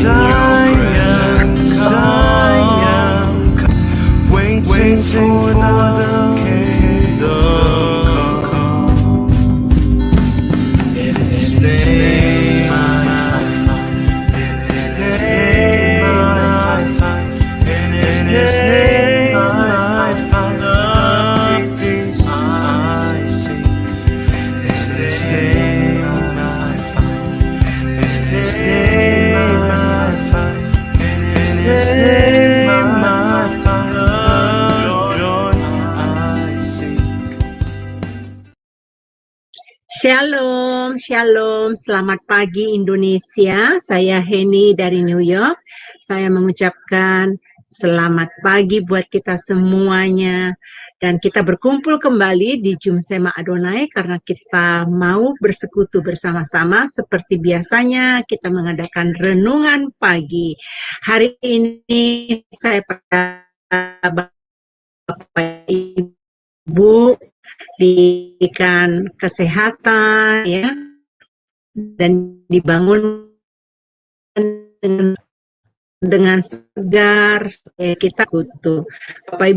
sayang, sayang, waiting for the kingdom come. In His name I find, in His name I find, in His name I find the peace I seek. In His name I find, in His name I find, in His name I find the joy I seek. Shalom, shalom, selamat pagi Indonesia. Saya Heni dari New York. Saya mengucapkan selamat pagi buat kita semuanya. Dan kita berkumpul kembali di Jumsema Adonai karena kita mau bersekutu bersama-sama seperti biasanya kita mengadakan renungan pagi. Hari ini saya pada Bapak Ibu diberikan kesehatan ya dan dibangun dengan segar ya, kita kutu Bapak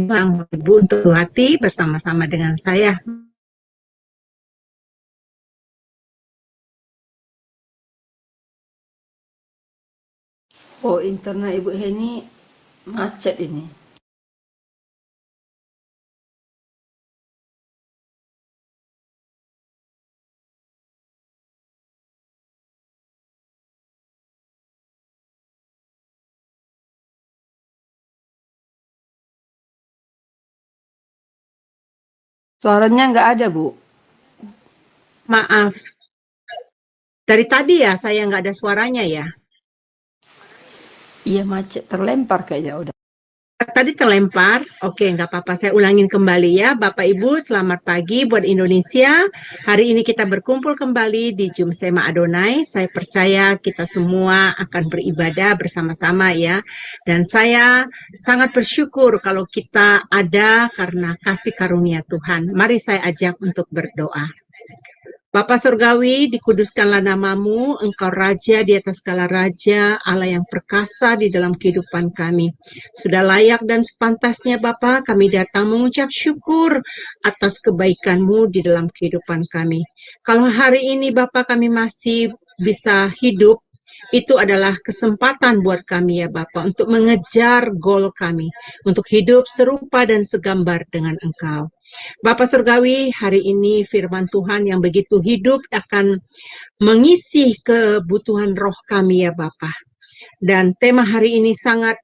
Ibu untuk hati bersama-sama dengan saya. Oh, internet Ibu Heni macet ini. Suaranya nggak ada, Bu. Maaf, dari tadi ya saya nggak ada suaranya ya. Iya, macet, terlempar kayaknya udah. Tadi terlempar, oke nggak apa-apa, saya ulangin kembali ya. Bapak Ibu selamat pagi buat Indonesia. Hari ini kita berkumpul kembali di Jumsema Adonai. Saya percaya kita semua akan beribadah bersama-sama ya. Dan saya sangat bersyukur kalau kita ada karena kasih karunia Tuhan. Mari saya ajak untuk berdoa. Bapa Surgawi, dikuduskanlah namamu, Engkau Raja di atas segala Raja, Allah yang perkasa di dalam kehidupan kami. Sudah layak dan sepantasnya Bapa, kami datang mengucap syukur atas kebaikan-Mu di dalam kehidupan kami. Kalau hari ini Bapa kami masih bisa hidup, itu adalah kesempatan buat kami ya Bapa untuk mengejar goal kami, untuk hidup serupa dan segambar dengan Engkau. Bapak Surgawi, hari ini firman Tuhan yang begitu hidup akan mengisi kebutuhan roh kami ya Bapak. Dan tema hari ini sangat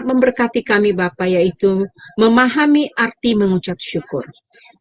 memberkati kami Bapak, yaitu memahami arti mengucap syukur.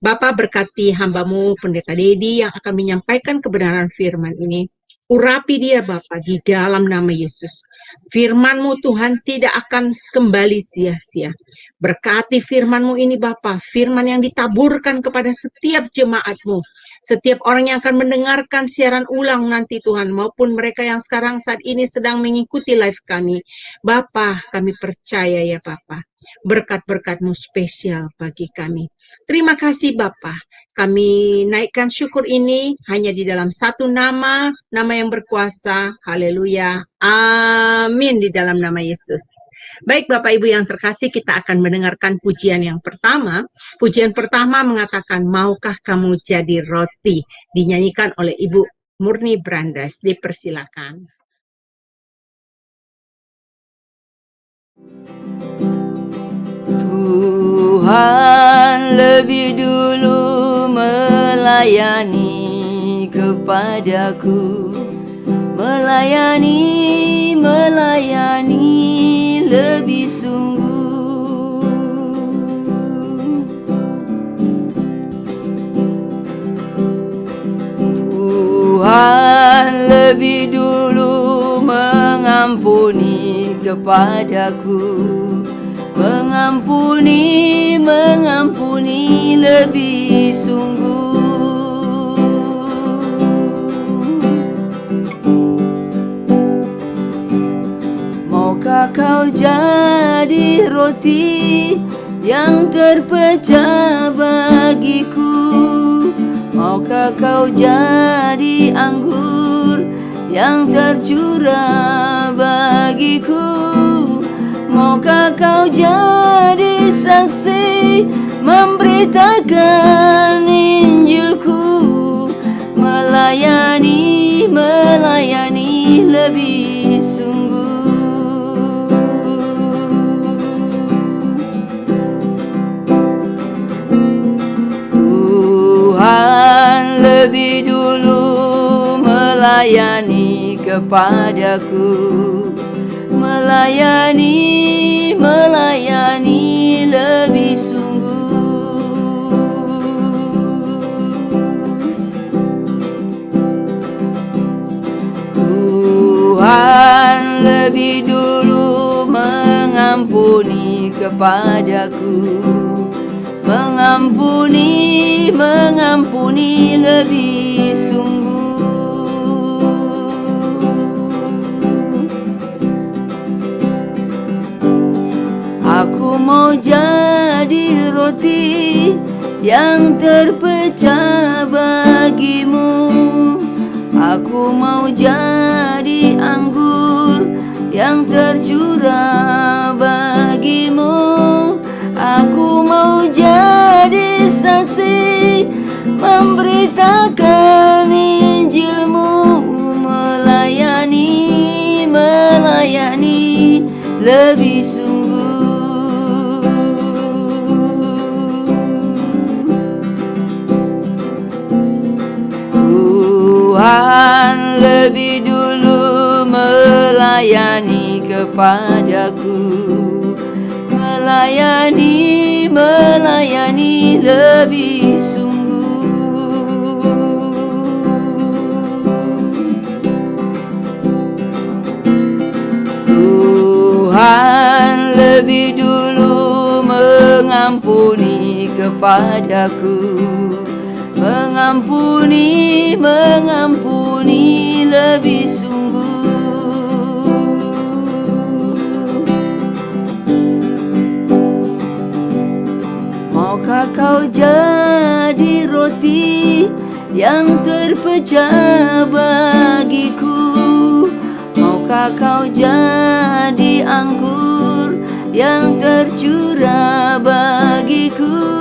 Bapak berkati hamba-Mu Pendeta Dedi yang akan menyampaikan kebenaran firman ini. Urapi dia Bapak di dalam nama Yesus. Firman-Mu Tuhan tidak akan kembali sia-sia. Berkati firman-Mu ini Bapa, firman yang ditaburkan kepada setiap jemaat-Mu, setiap orang yang akan mendengarkan siaran ulang nanti Tuhan, maupun mereka yang sekarang saat ini sedang mengikuti live kami. Bapa, kami percaya ya Bapa, berkat-berkat-Mu spesial bagi kami. Terima kasih Bapa, kami naikkan syukur ini hanya di dalam satu nama yang berkuasa, haleluya, amin, di dalam nama Yesus. Baik Bapak Ibu yang terkasih, kita akan mendengarkan pujian yang pertama. Pujian pertama mengatakan, maukah kamu jadi roti? Dinyanyikan oleh Ibu Murni Brandas. Dipersilakan. Tuhan lebih dulu melayani kepadaku, melayani lebih sungguh. Tuhan lebih dulu mengampuni kepadaku, mengampuni lebih sungguh. Maukah kau jadi roti yang terpecah bagiku? Maukah kau jadi anggur yang tercurah bagiku. Maukah kau jadi saksi memberitakan Injilku, melayani lebih sungguh. Tuhan lebih dulu melayani kepadaku, melayani lebih sungguh. Tuhan lebih dulu mengampuni kepadaku, mengampuni lebih sungguh. Aku mau jadi roti yang terpecah bagimu. Aku mau jadi anggur yang tercurah bagimu. Aku mau jadi saksi memberitakan Injilmu, melayani lebih sungguh. Tuhan lebih dulu melayani kepadaku, melayani lebih sungguh. Tuhan lebih dulu mengampuni kepadaku, mengampuni lebih sungguh. Maukah kau jadi roti yang terpecah bagiku? Maukah kau jadi anggur yang tercurah bagiku?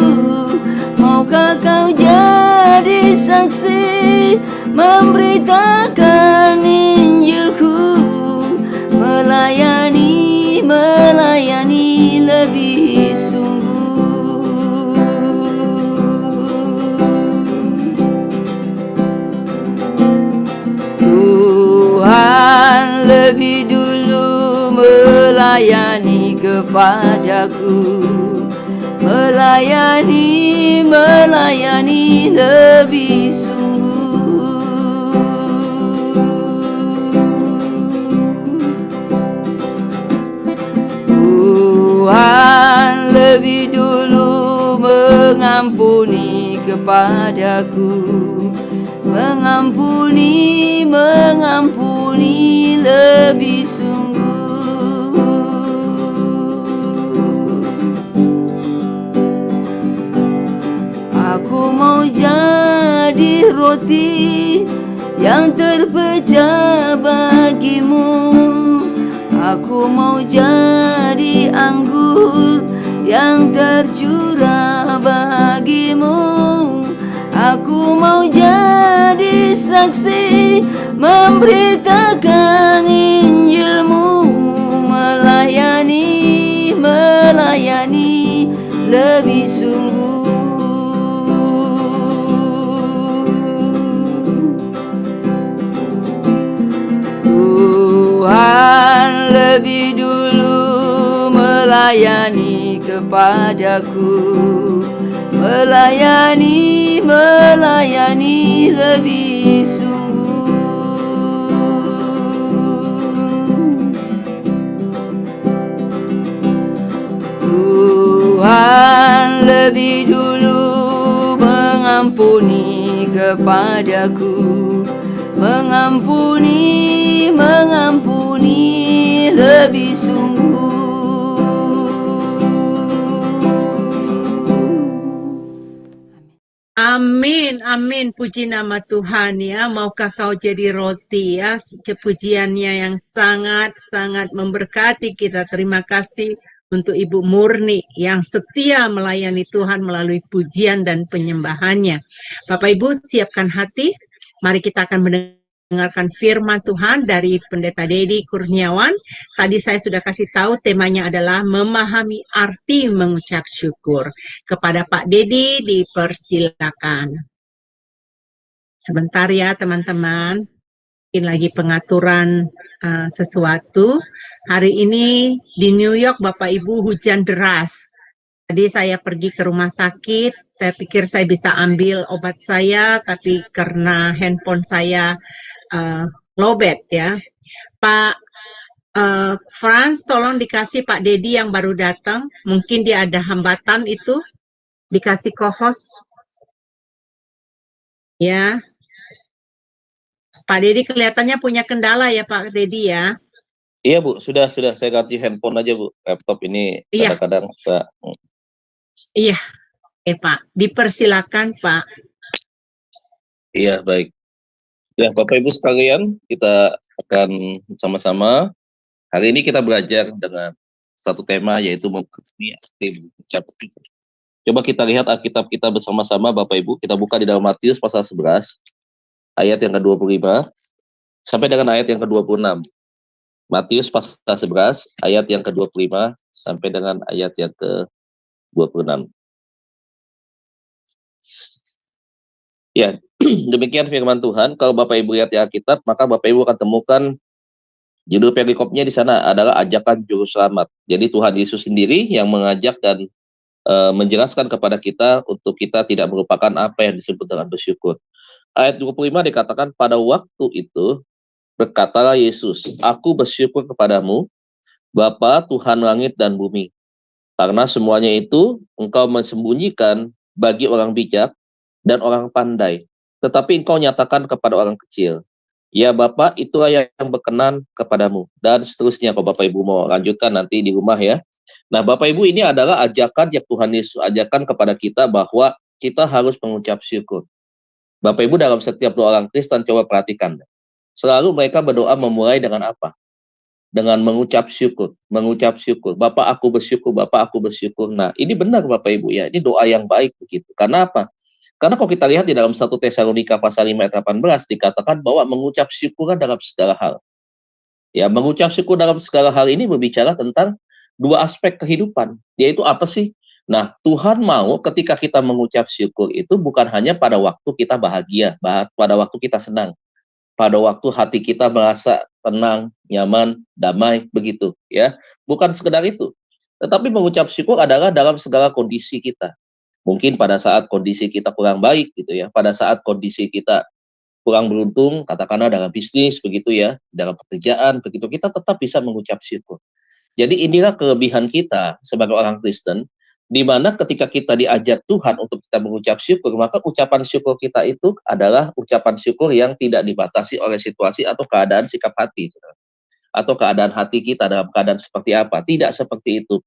Maukah kau jadi saksi memberitakan Injilku, melayani lebih sungguh. Tuhan lebih dulu melayani kepadaku, melayani lebih sungguh. Tuhan lebih dulu mengampuni kepadaku, mengampuni lebih sungguh. Aku mau jadi roti yang terpecah bagimu. Aku mau jadi anggur yang tercurah bagimu. Aku mau jadi saksi memberitakan Injilmu, melayani lebih sungguh. Tuhan lebih dulu melayani kepadaku, melayani lebih sungguh. Tuhan lebih dulu mengampuni kepadaku, mengampuni lebih sungguh. Amin, amin. Amin, puji nama Tuhan ya. Maukah kau jadi roti ya, pujiannya yang sangat-sangat memberkati kita. Terima kasih untuk Ibu Murni yang setia melayani Tuhan melalui pujian dan penyembahannya. Bapak Ibu siapkan hati, mari kita akan mendengarkan firman Tuhan dari Pendeta Dedi Kurniawan. Tadi saya sudah kasih tahu temanya adalah memahami arti mengucap syukur. Kepada Pak Dedi dipersilakan. Sebentar ya teman-teman, mungkin lagi pengaturan sesuatu. Hari ini di New York Bapak Ibu hujan deras. Tadi saya pergi ke rumah sakit, saya pikir saya bisa ambil obat saya, tapi karena handphone saya lowbat ya. Pak Franz, tolong dikasih Pak Dedi yang baru datang, mungkin dia ada hambatan itu, dikasih co-host. Ya, Pak Dedi kelihatannya punya kendala ya Pak Dedi ya. Iya Bu, sudah saya ganti handphone aja Bu. Laptop ini Iya. kadang-kadang suka. Iya, oke Pak. Dipersilakan Pak. Iya baik. Ya Bapak Ibu sekalian, kita akan sama-sama. Hari ini kita belajar dengan satu tema yaitu memahami arti mengucap syukur. Coba kita lihat Alkitab kita bersama-sama Bapak Ibu. Kita buka di dalam Matius pasal 11 ayat yang ke-25 sampai dengan ayat yang ke-26. Matius pasal 11 ayat yang ke-25 sampai dengan ayat yang ke-26. Ya, demikian firman Tuhan. Kalau Bapak Ibu lihat di Alkitab, maka Bapak Ibu akan temukan judul perikopnya di sana adalah ajakan juru selamat. Jadi Tuhan Yesus sendiri yang mengajak dan menjelaskan kepada kita untuk kita tidak melupakan apa yang disebut dengan bersyukur. Ayat 25 dikatakan, pada waktu itu berkatalah Yesus, aku bersyukur kepadamu, Bapa Tuhan langit dan bumi, karena semuanya itu engkau mensembunyikan bagi orang bijak dan orang pandai, tetapi engkau nyatakan kepada orang kecil. Ya Bapa, itulah yang berkenan kepadamu. Dan seterusnya, kalau Bapak Ibu mau lanjutkan nanti di rumah ya. Nah Bapak Ibu, ini adalah ajakan yang Tuhan Yesus ajarkan kepada kita bahwa kita harus mengucap syukur. Bapak Ibu dalam setiap doa orang Kristen coba perhatikan. Selalu mereka berdoa memulai dengan apa? Dengan mengucap syukur. Mengucap syukur. Bapak aku bersyukur, Bapak aku bersyukur. Nah ini benar Bapak Ibu ya. Ini doa yang baik begitu. Karena apa? Karena kalau kita lihat di dalam 1 Tesalonika pasal 5 ayat 18 dikatakan bahwa mengucap syukur dalam segala hal. Ya, mengucap syukur dalam segala hal ini berbicara tentang dua aspek kehidupan. Yaitu apa sih? Nah, Tuhan mau ketika kita mengucap syukur itu bukan hanya pada waktu kita bahagia, pada waktu kita senang, pada waktu hati kita merasa tenang, nyaman, damai, begitu ya. Bukan sekedar itu. Tetapi mengucap syukur adalah dalam segala kondisi kita. Mungkin pada saat kondisi kita kurang baik gitu ya, pada saat kondisi kita kurang beruntung, katakanlah dalam bisnis begitu ya, dalam pekerjaan begitu, kita tetap bisa mengucap syukur. Jadi inilah kelebihan kita sebagai orang Kristen, di mana ketika kita diajak Tuhan untuk kita mengucap syukur, maka ucapan syukur kita itu adalah ucapan syukur yang tidak dibatasi oleh situasi atau keadaan sikap hati, atau keadaan hati kita dalam keadaan seperti apa. Tidak seperti itu.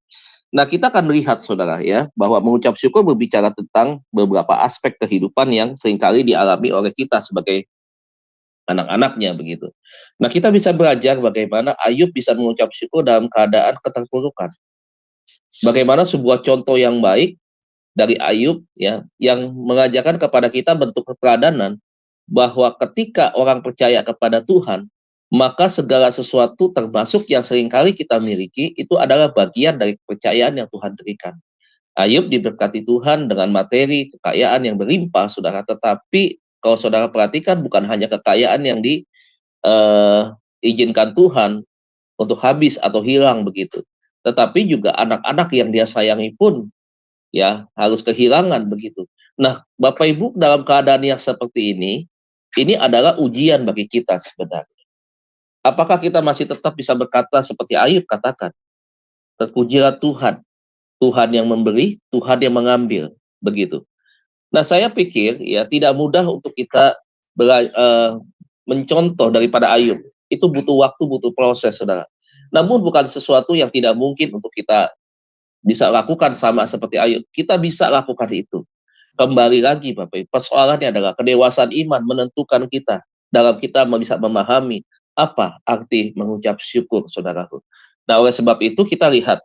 Nah, kita akan melihat, saudara, ya, bahwa mengucap syukur berbicara tentang beberapa aspek kehidupan yang seringkali dialami oleh kita sebagai anak-anaknya, begitu. Nah, kita bisa belajar bagaimana Ayub bisa mengucap syukur dalam keadaan keterpurukan. Bagaimana sebuah contoh yang baik dari Ayub ya yang mengajarkan kepada kita bentuk keteladanan bahwa ketika orang percaya kepada Tuhan, maka segala sesuatu termasuk yang seringkali kita miliki itu adalah bagian dari kepercayaan yang Tuhan berikan. Ayub diberkati Tuhan dengan materi, kekayaan yang berlimpah, saudara. Tetapi kalau saudara perhatikan bukan hanya kekayaan yang diizinkan Tuhan untuk habis atau hilang begitu. Tetapi juga anak-anak yang dia sayangi pun ya harus kehilangan begitu. Nah, Bapak Ibu dalam keadaan yang seperti ini adalah ujian bagi kita sebenarnya. Apakah kita masih tetap bisa berkata seperti Ayub katakan, terpujilah Tuhan, Tuhan yang memberi, Tuhan yang mengambil, begitu. Nah, saya pikir ya tidak mudah untuk kita mencontoh daripada Ayub. Itu butuh waktu, butuh proses, saudara. Namun bukan sesuatu yang tidak mungkin untuk kita bisa lakukan sama seperti Ayub. Kita bisa lakukan itu. kembali lagi Bapak Ibu, persoalannya adalah kedewasaan iman menentukan kita dalam kita bisa memahami apa arti mengucap syukur, saudaraku. Nah, oleh sebab itu kita lihat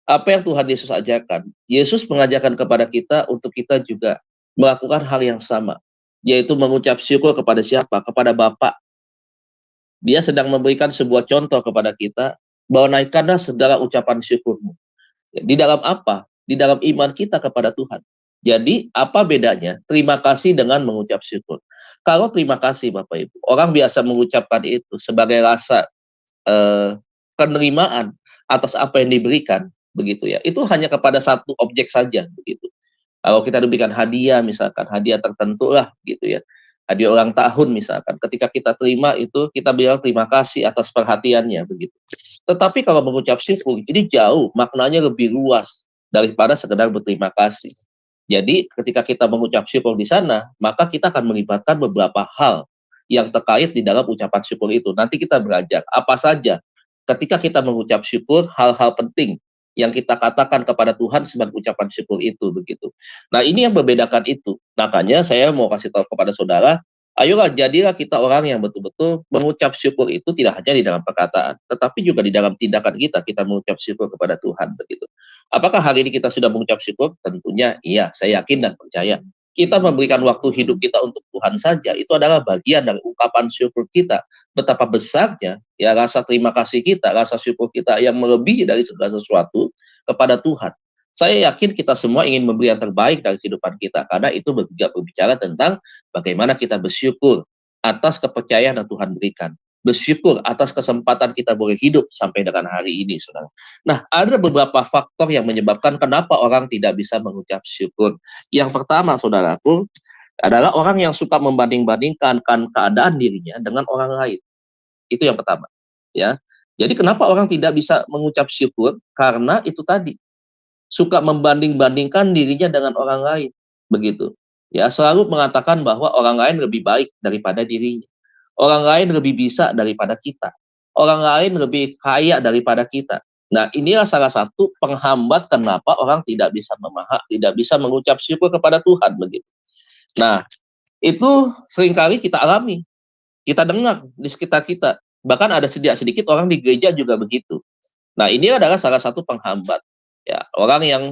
apa yang Tuhan Yesus ajarkan. Yesus mengajarkan kepada kita untuk kita juga melakukan hal yang sama, yaitu mengucap syukur kepada siapa? Kepada Bapa. Dia sedang memberikan sebuah contoh kepada kita bahwa naikkanlah segala ucapan syukurmu. Di dalam apa? Di dalam iman kita kepada Tuhan. Jadi apa bedanya terima kasih dengan mengucap syukur? Kalau terima kasih Bapak Ibu, orang biasa mengucapkan itu sebagai rasa penerimaan atas apa yang diberikan, begitu ya. Itu hanya kepada satu objek saja, begitu. Kalau kita diberikan hadiah, misalkan hadiah tertentu lah, gitu ya. Hadiah ulang tahun misalkan, ketika kita terima itu kita bilang terima kasih atas perhatiannya, begitu. Tetapi kalau mengucap syukur, ini jauh, maknanya lebih luas daripada sekedar berterima kasih. Jadi ketika kita mengucap syukur di sana, maka kita akan melibatkan beberapa hal yang terkait di dalam ucapan syukur itu. Nanti kita belajar apa saja ketika kita mengucap syukur, hal-hal penting yang kita katakan kepada Tuhan sebagai ucapan syukur itu, begitu. Nah, ini yang membedakan itu. Makanya saya mau kasih tahu kepada saudara, ayolah jadilah kita orang yang betul-betul mengucap syukur itu tidak hanya di dalam perkataan, tetapi juga di dalam tindakan kita mengucap syukur kepada Tuhan, begitu. Apakah hari ini kita sudah mengucap syukur? Tentunya iya, saya yakin dan percaya. Kita memberikan waktu hidup kita untuk Tuhan saja, itu adalah bagian dari ungkapan syukur kita. Betapa besarnya ya rasa terima kasih kita, rasa syukur kita yang melebihi dari segala sesuatu kepada Tuhan. Saya yakin kita semua ingin memberi yang terbaik dari kehidupan kita, karena itu juga berbicara tentang bagaimana kita bersyukur atas kepercayaan yang Tuhan berikan. Bersyukur atas kesempatan kita boleh hidup sampai dengan hari ini, saudara. Nah, ada beberapa faktor yang menyebabkan kenapa orang tidak bisa mengucap syukur. Yang pertama, saudaraku, adalah orang yang suka membanding-bandingkan keadaan dirinya dengan orang lain. Itu yang pertama, ya. Jadi kenapa orang tidak bisa mengucap syukur? Karena itu tadi, suka membanding-bandingkan dirinya dengan orang lain, begitu. Ya, selalu mengatakan bahwa orang lain lebih baik daripada dirinya. Orang lain lebih bisa daripada kita. Orang lain lebih kaya daripada kita. Nah, inilah salah satu penghambat kenapa orang tidak bisa tidak bisa mengucap syukur kepada Tuhan, begitu. Nah, itu seringkali kita alami, kita dengar di sekitar kita. Bahkan ada sedikit orang di gereja juga begitu. Nah, ini adalah salah satu penghambat. Ya, orang yang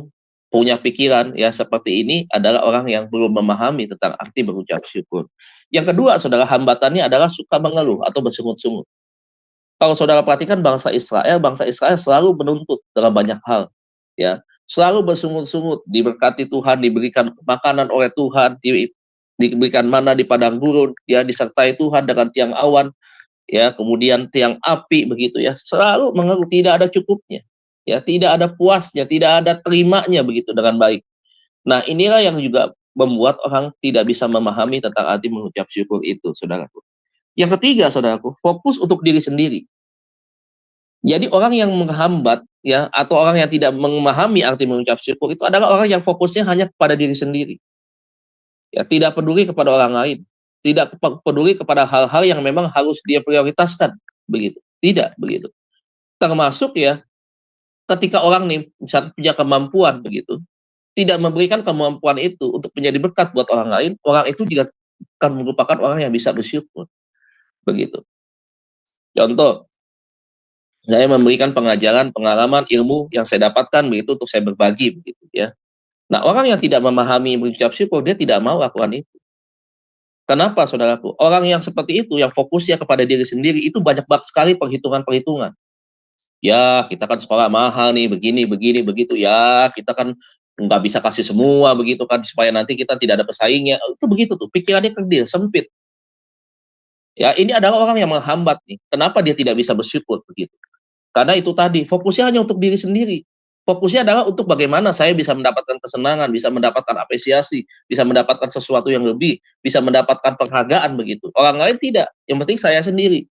punya pikiran ya seperti ini adalah orang yang belum memahami tentang arti mengucap syukur. Yang kedua, saudara, hambatannya adalah suka mengeluh atau bersungut-sungut. Kalau saudara perhatikan bangsa Israel selalu menuntut dalam banyak hal, ya, selalu bersungut-sungut, diberkati Tuhan, diberikan makanan oleh Tuhan, diberikan mana di padang gurun, ya, disertai Tuhan dengan tiang awan, ya, kemudian tiang api, begitu ya, selalu mengeluh, tidak ada cukupnya, ya, tidak ada puasnya, tidak ada terimanya, begitu dengan baik. Nah, inilah yang juga membuat orang tidak bisa memahami tentang arti mengucap syukur itu, saudaraku. Yang ketiga, saudaraku, fokus untuk diri sendiri. Jadi orang yang menghambat, ya, atau orang yang tidak memahami arti mengucap syukur itu adalah orang yang fokusnya hanya kepada diri sendiri. Ya, tidak peduli kepada orang lain, tidak peduli kepada hal-hal yang memang harus dia prioritaskan, begitu. Tidak, begitu. Termasuk ya, ketika orang nih misalnya punya kemampuan, begitu, tidak memberikan kemampuan itu untuk menjadi berkat buat orang lain, orang itu juga akan merupakan orang yang bisa bersyukur, begitu. Contoh, saya memberikan pengajaran, pengalaman, ilmu yang saya dapatkan begitu untuk saya berbagi, begitu ya. Nah, orang yang tidak memahami mengucap syukur, dia tidak mau lakukan itu. Kenapa, saudaraku? Orang yang seperti itu, yang fokusnya kepada diri sendiri, itu banyak sekali perhitungan-perhitungan. Ya, kita kan sekolah mahal nih, begini, begitu. Ya, kita kan nggak bisa kasih semua, begitu kan, supaya nanti kita tidak ada pesaingnya. Itu begitu tuh, pikirannya kerdil, sempit. Ya, ini adalah orang yang menghambat nih. Kenapa dia tidak bisa bersyukur, begitu? Karena itu tadi, fokusnya hanya untuk diri sendiri. Fokusnya adalah untuk bagaimana saya bisa mendapatkan kesenangan, bisa mendapatkan apresiasi, bisa mendapatkan sesuatu yang lebih, bisa mendapatkan penghargaan, begitu. Orang lain tidak, yang penting saya sendiri.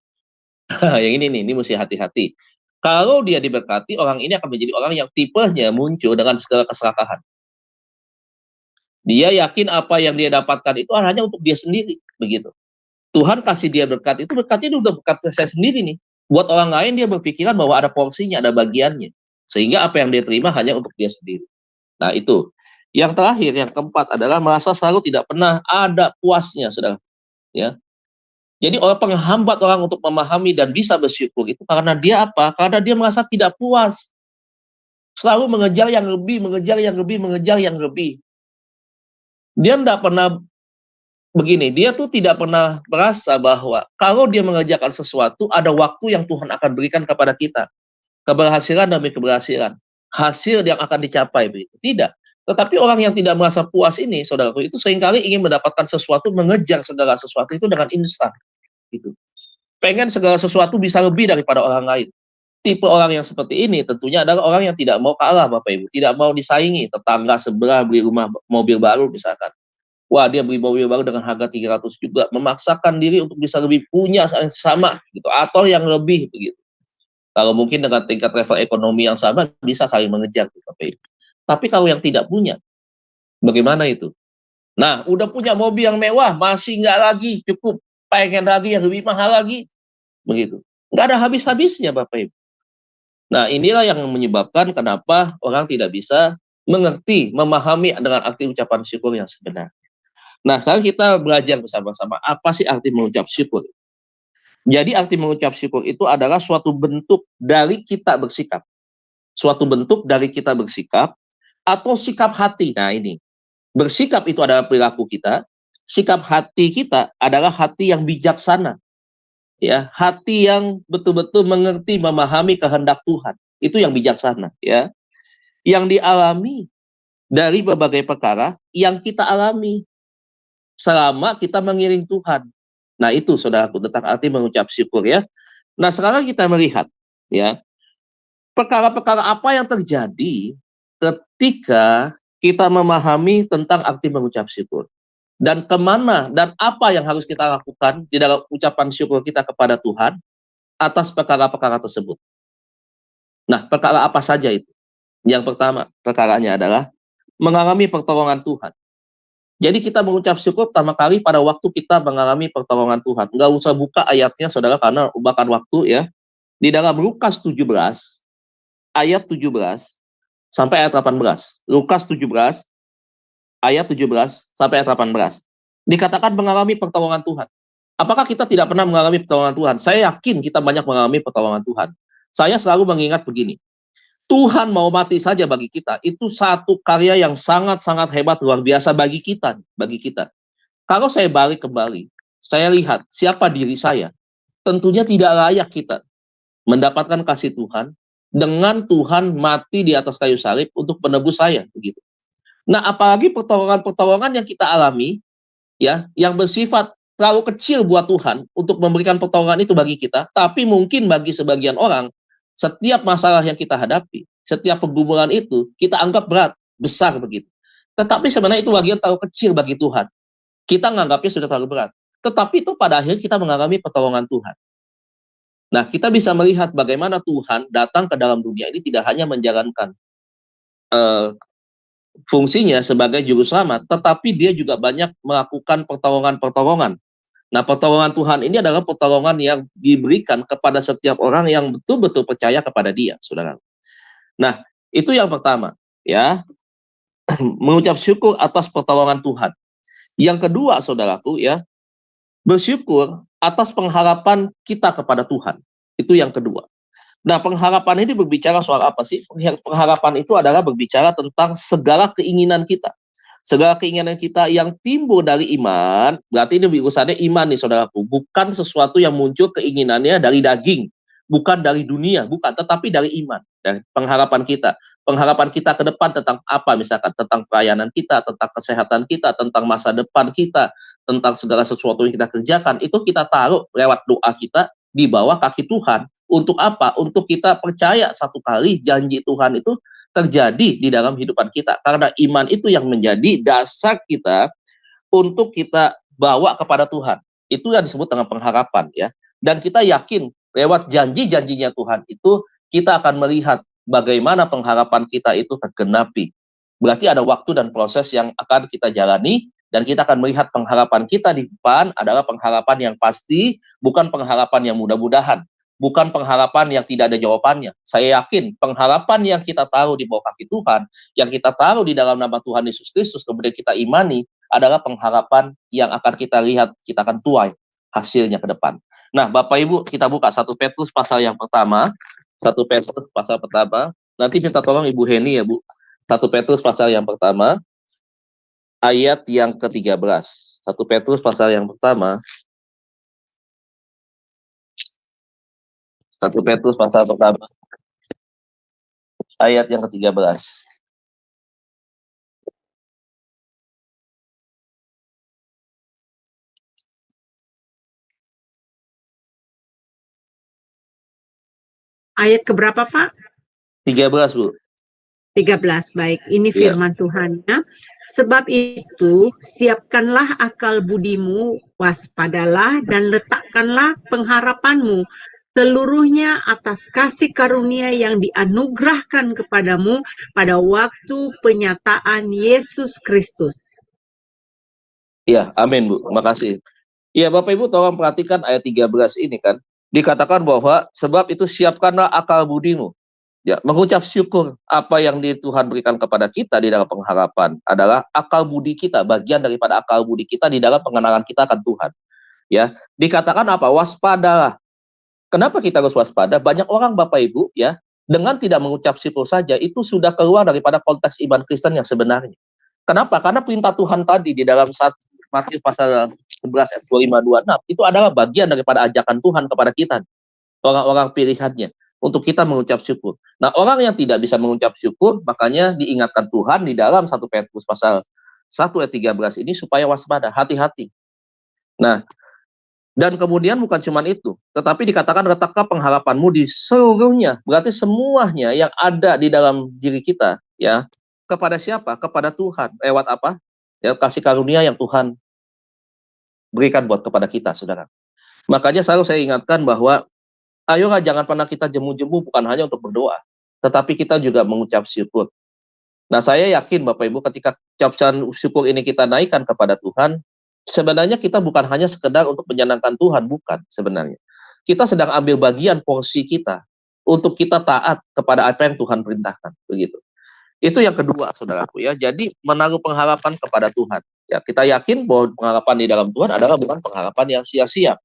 Yang ini mesti hati-hati. Kalau dia diberkati, orang ini akan menjadi orang yang tipenya muncul dengan segala keserakahan. Dia yakin apa yang dia dapatkan itu hanya untuk dia sendiri, begitu. Tuhan kasih dia berkat, itu berkatnya udah berkat saya sendiri nih. Buat orang lain dia berpikiran bahwa ada porsinya, ada bagiannya. Sehingga apa yang dia terima hanya untuk dia sendiri. Nah, itu. Yang terakhir, yang keempat adalah merasa selalu tidak pernah ada puasnya, saudara. Ya, jadi orang penghambat orang untuk memahami dan bisa bersyukur itu karena dia apa? Karena dia merasa tidak puas. Selalu mengejar yang lebih, mengejar yang lebih, mengejar yang lebih. Dia tidak pernah begini, dia tuh tidak pernah merasa bahwa kalau dia mengerjakan sesuatu, ada waktu yang Tuhan akan berikan kepada kita. Keberhasilan demi keberhasilan. Hasil yang akan dicapai. Begitu. Tidak. Tetapi orang yang tidak merasa puas ini, saudaraku, itu seringkali ingin mendapatkan sesuatu, mengejar segala sesuatu itu dengan instan. Gitu. Pengen segala sesuatu bisa lebih daripada orang lain. Tipe orang yang seperti ini tentunya adalah orang yang tidak mau kalah, Bapak Ibu. Tidak mau disaingi. Tetangga sebelah beli rumah mobil baru misalkan. Wah, dia beli mobil baru dengan harga 300 juga. Memaksakan diri untuk bisa lebih punya sama. Gitu. Atau yang lebih. Begitu. Kalau mungkin dengan tingkat level ekonomi yang sama, bisa saling mengejar. Bapak Ibu. Tapi kalau yang tidak punya, bagaimana itu? Nah, udah punya mobil yang mewah, masih nggak lagi cukup. Pengen lagi yang lebih mahal lagi. Begitu. Nggak ada habis-habisnya, Bapak Ibu. Nah, inilah yang menyebabkan kenapa orang tidak bisa mengerti, memahami dengan arti ucapan syukur yang sebenarnya. Nah, sekarang kita belajar bersama-sama apa sih arti mengucap syukur. Jadi arti mengucap syukur itu adalah suatu bentuk dari kita bersikap. Suatu bentuk dari kita bersikap atau sikap hati. Nah, ini. Bersikap itu adalah perilaku kita. Sikap hati kita adalah hati yang bijaksana. Ya, hati yang betul-betul mengerti, memahami kehendak Tuhan. Itu yang bijaksana, ya. Yang dialami dari berbagai perkara yang kita alami selama kita mengiring Tuhan. Nah, itu saudaraku tentang arti mengucap syukur, ya. Nah, sekarang kita melihat, ya, perkara-perkara apa yang terjadi ketika kita memahami tentang arti mengucap syukur. Dan kemana dan apa yang harus kita lakukan di dalam ucapan syukur kita kepada Tuhan atas perkara-perkara tersebut. Nah, perkara apa saja itu? Yang pertama, perkaranya adalah mengalami pertolongan Tuhan. Jadi kita mengucap syukur pertama kali pada waktu kita mengalami pertolongan Tuhan. Nggak usah buka ayatnya, saudara, karena makan waktu, ya. Di dalam Lukas 17, ayat 17, sampai ayat 18. Lukas 17, ayat 17 sampai ayat 18. Dikatakan mengalami pertolongan Tuhan. Apakah kita tidak pernah mengalami pertolongan Tuhan? Saya yakin kita banyak mengalami pertolongan Tuhan. Saya selalu mengingat begini. Tuhan mau mati saja bagi kita. Itu satu karya yang sangat-sangat hebat, luar biasa bagi kita. Kalau saya balik kembali, saya lihat siapa diri saya. Tentunya tidak layak kita mendapatkan kasih Tuhan dengan Tuhan mati di atas kayu salib untuk menebus saya. Begitu. Nah, apalagi pertolongan-pertolongan yang kita alami, ya, yang bersifat terlalu kecil buat Tuhan untuk memberikan pertolongan itu bagi kita, tapi mungkin bagi sebagian orang, setiap masalah yang kita hadapi, setiap pergumulan itu, kita anggap berat, besar begitu. Tetapi sebenarnya itu bagian terlalu kecil bagi Tuhan. Kita menganggapnya sudah terlalu berat. Tetapi itu pada akhirnya kita mengalami pertolongan Tuhan. Nah, kita bisa melihat bagaimana Tuhan datang ke dalam dunia ini tidak hanya menjalankan fungsinya sebagai juru selamat, tetapi dia juga banyak melakukan pertolongan-pertolongan. Nah, pertolongan Tuhan ini adalah pertolongan yang diberikan kepada setiap orang yang betul-betul percaya kepada dia, saudara. Nah, itu yang pertama, ya, mengucap syukur atas pertolongan Tuhan. Yang kedua, saudaraku, ya, bersyukur atas pengharapan kita kepada Tuhan. Itu yang kedua. Nah, pengharapan ini berbicara soal apa sih? Pengharapan itu adalah berbicara tentang segala keinginan kita. Segala keinginan kita yang timbul dari iman, berarti ini urusannya iman nih, saudaraku. Bukan sesuatu yang muncul keinginannya dari daging. Bukan dari dunia, bukan. Tetapi dari iman. Dan pengharapan kita. Pengharapan kita ke depan tentang apa? Misalkan tentang pelayanan kita, tentang kesehatan kita, tentang masa depan kita, tentang segala sesuatu yang kita kerjakan. Itu kita taruh lewat doa kita di bawah kaki Tuhan. Untuk apa? Untuk kita percaya satu kali janji Tuhan itu terjadi di dalam kehidupan kita. Karena iman itu yang menjadi dasar kita untuk kita bawa kepada Tuhan. Itu yang disebut dengan pengharapan, ya. Dan kita yakin lewat janji-janjinya Tuhan itu kita akan melihat bagaimana pengharapan kita itu tergenapi. Berarti ada waktu dan proses yang akan kita jalani dan kita akan melihat pengharapan kita di depan adalah pengharapan yang pasti, bukan pengharapan yang mudah-mudahan. bukan pengharapan yang tidak ada jawabannya. Saya yakin pengharapan yang kita taruh di bawah kaki Tuhan, yang kita taruh di dalam nama Tuhan Yesus Kristus, kemudian kita imani, adalah pengharapan yang akan kita lihat, kita akan tuai hasilnya ke depan. Nah, Bapak Ibu, kita buka 1 Petrus pasal yang pertama. 1 Petrus pasal pertama. Nanti minta tolong Ibu Heni ya, Bu. 1 Petrus pasal yang pertama, ayat yang ke-13. 1 Petrus pasal yang pertama, 1 Petrus pasal pertama, ayat yang ke-13. Ayat keberapa, Pak? 13, Bu. 13. Baik, ini Ya. firman Tuhan ya. Sebab itu, siapkanlah akal budimu, waspadalah dan letakkanlah pengharapanmu seluruhnya atas kasih karunia yang dianugerahkan kepadamu pada waktu penyataan Yesus Kristus. Ya, amin, Bu. Terima kasih. Ya, Bapak Ibu tolong perhatikan ayat 13 ini kan. Dikatakan bahwa sebab itu siapkanlah akal budimu. Ya, mengucap syukur apa yang Tuhan berikan kepada kita di dalam pengharapan adalah akal budi kita, bagian daripada akal budi kita di dalam pengenalan kita akan Tuhan. Ya, dikatakan apa? Waspadalah. Kenapa kita harus waspada? Banyak orang Bapak Ibu ya, dengan tidak mengucap syukur saja itu sudah keluar daripada konteks iman Kristen yang sebenarnya. Kenapa? Karena perintah Tuhan tadi di dalam Matius pasal 11 ayat 25-26 itu adalah bagian daripada ajakan Tuhan kepada kita, orang-orang pilihannya, untuk kita mengucap syukur. Nah, orang yang tidak bisa mengucap syukur, makanya diingatkan Tuhan di dalam 1 Petrus pasal 1 ayat 13 ini supaya waspada, hati-hati. Nah, dan kemudian bukan cuma itu, tetapi dikatakan letakkan pengharapanmu di seluruhnya, berarti semuanya yang ada di dalam diri kita, ya, kepada siapa? Kepada Tuhan. Lewat apa? Ya, kasih karunia yang Tuhan berikan buat kepada kita, saudara. Makanya selalu saya ingatkan bahwa ayolah jangan pernah kita jemu-jemu bukan hanya untuk berdoa, tetapi kita juga mengucap syukur. Nah, saya yakin Bapak Ibu ketika ucapan syukur ini kita naikkan kepada Tuhan, sebenarnya kita bukan hanya sekedar untuk menyenangkan Tuhan, bukan sebenarnya. Kita sedang ambil bagian porsi kita untuk kita taat kepada apa yang Tuhan perintahkan, begitu. Itu yang kedua, saudaraku ya. Jadi menaruh pengharapan kepada Tuhan. Ya, kita yakin bahwa pengharapan di dalam Tuhan adalah bukan pengharapan yang sia-sia.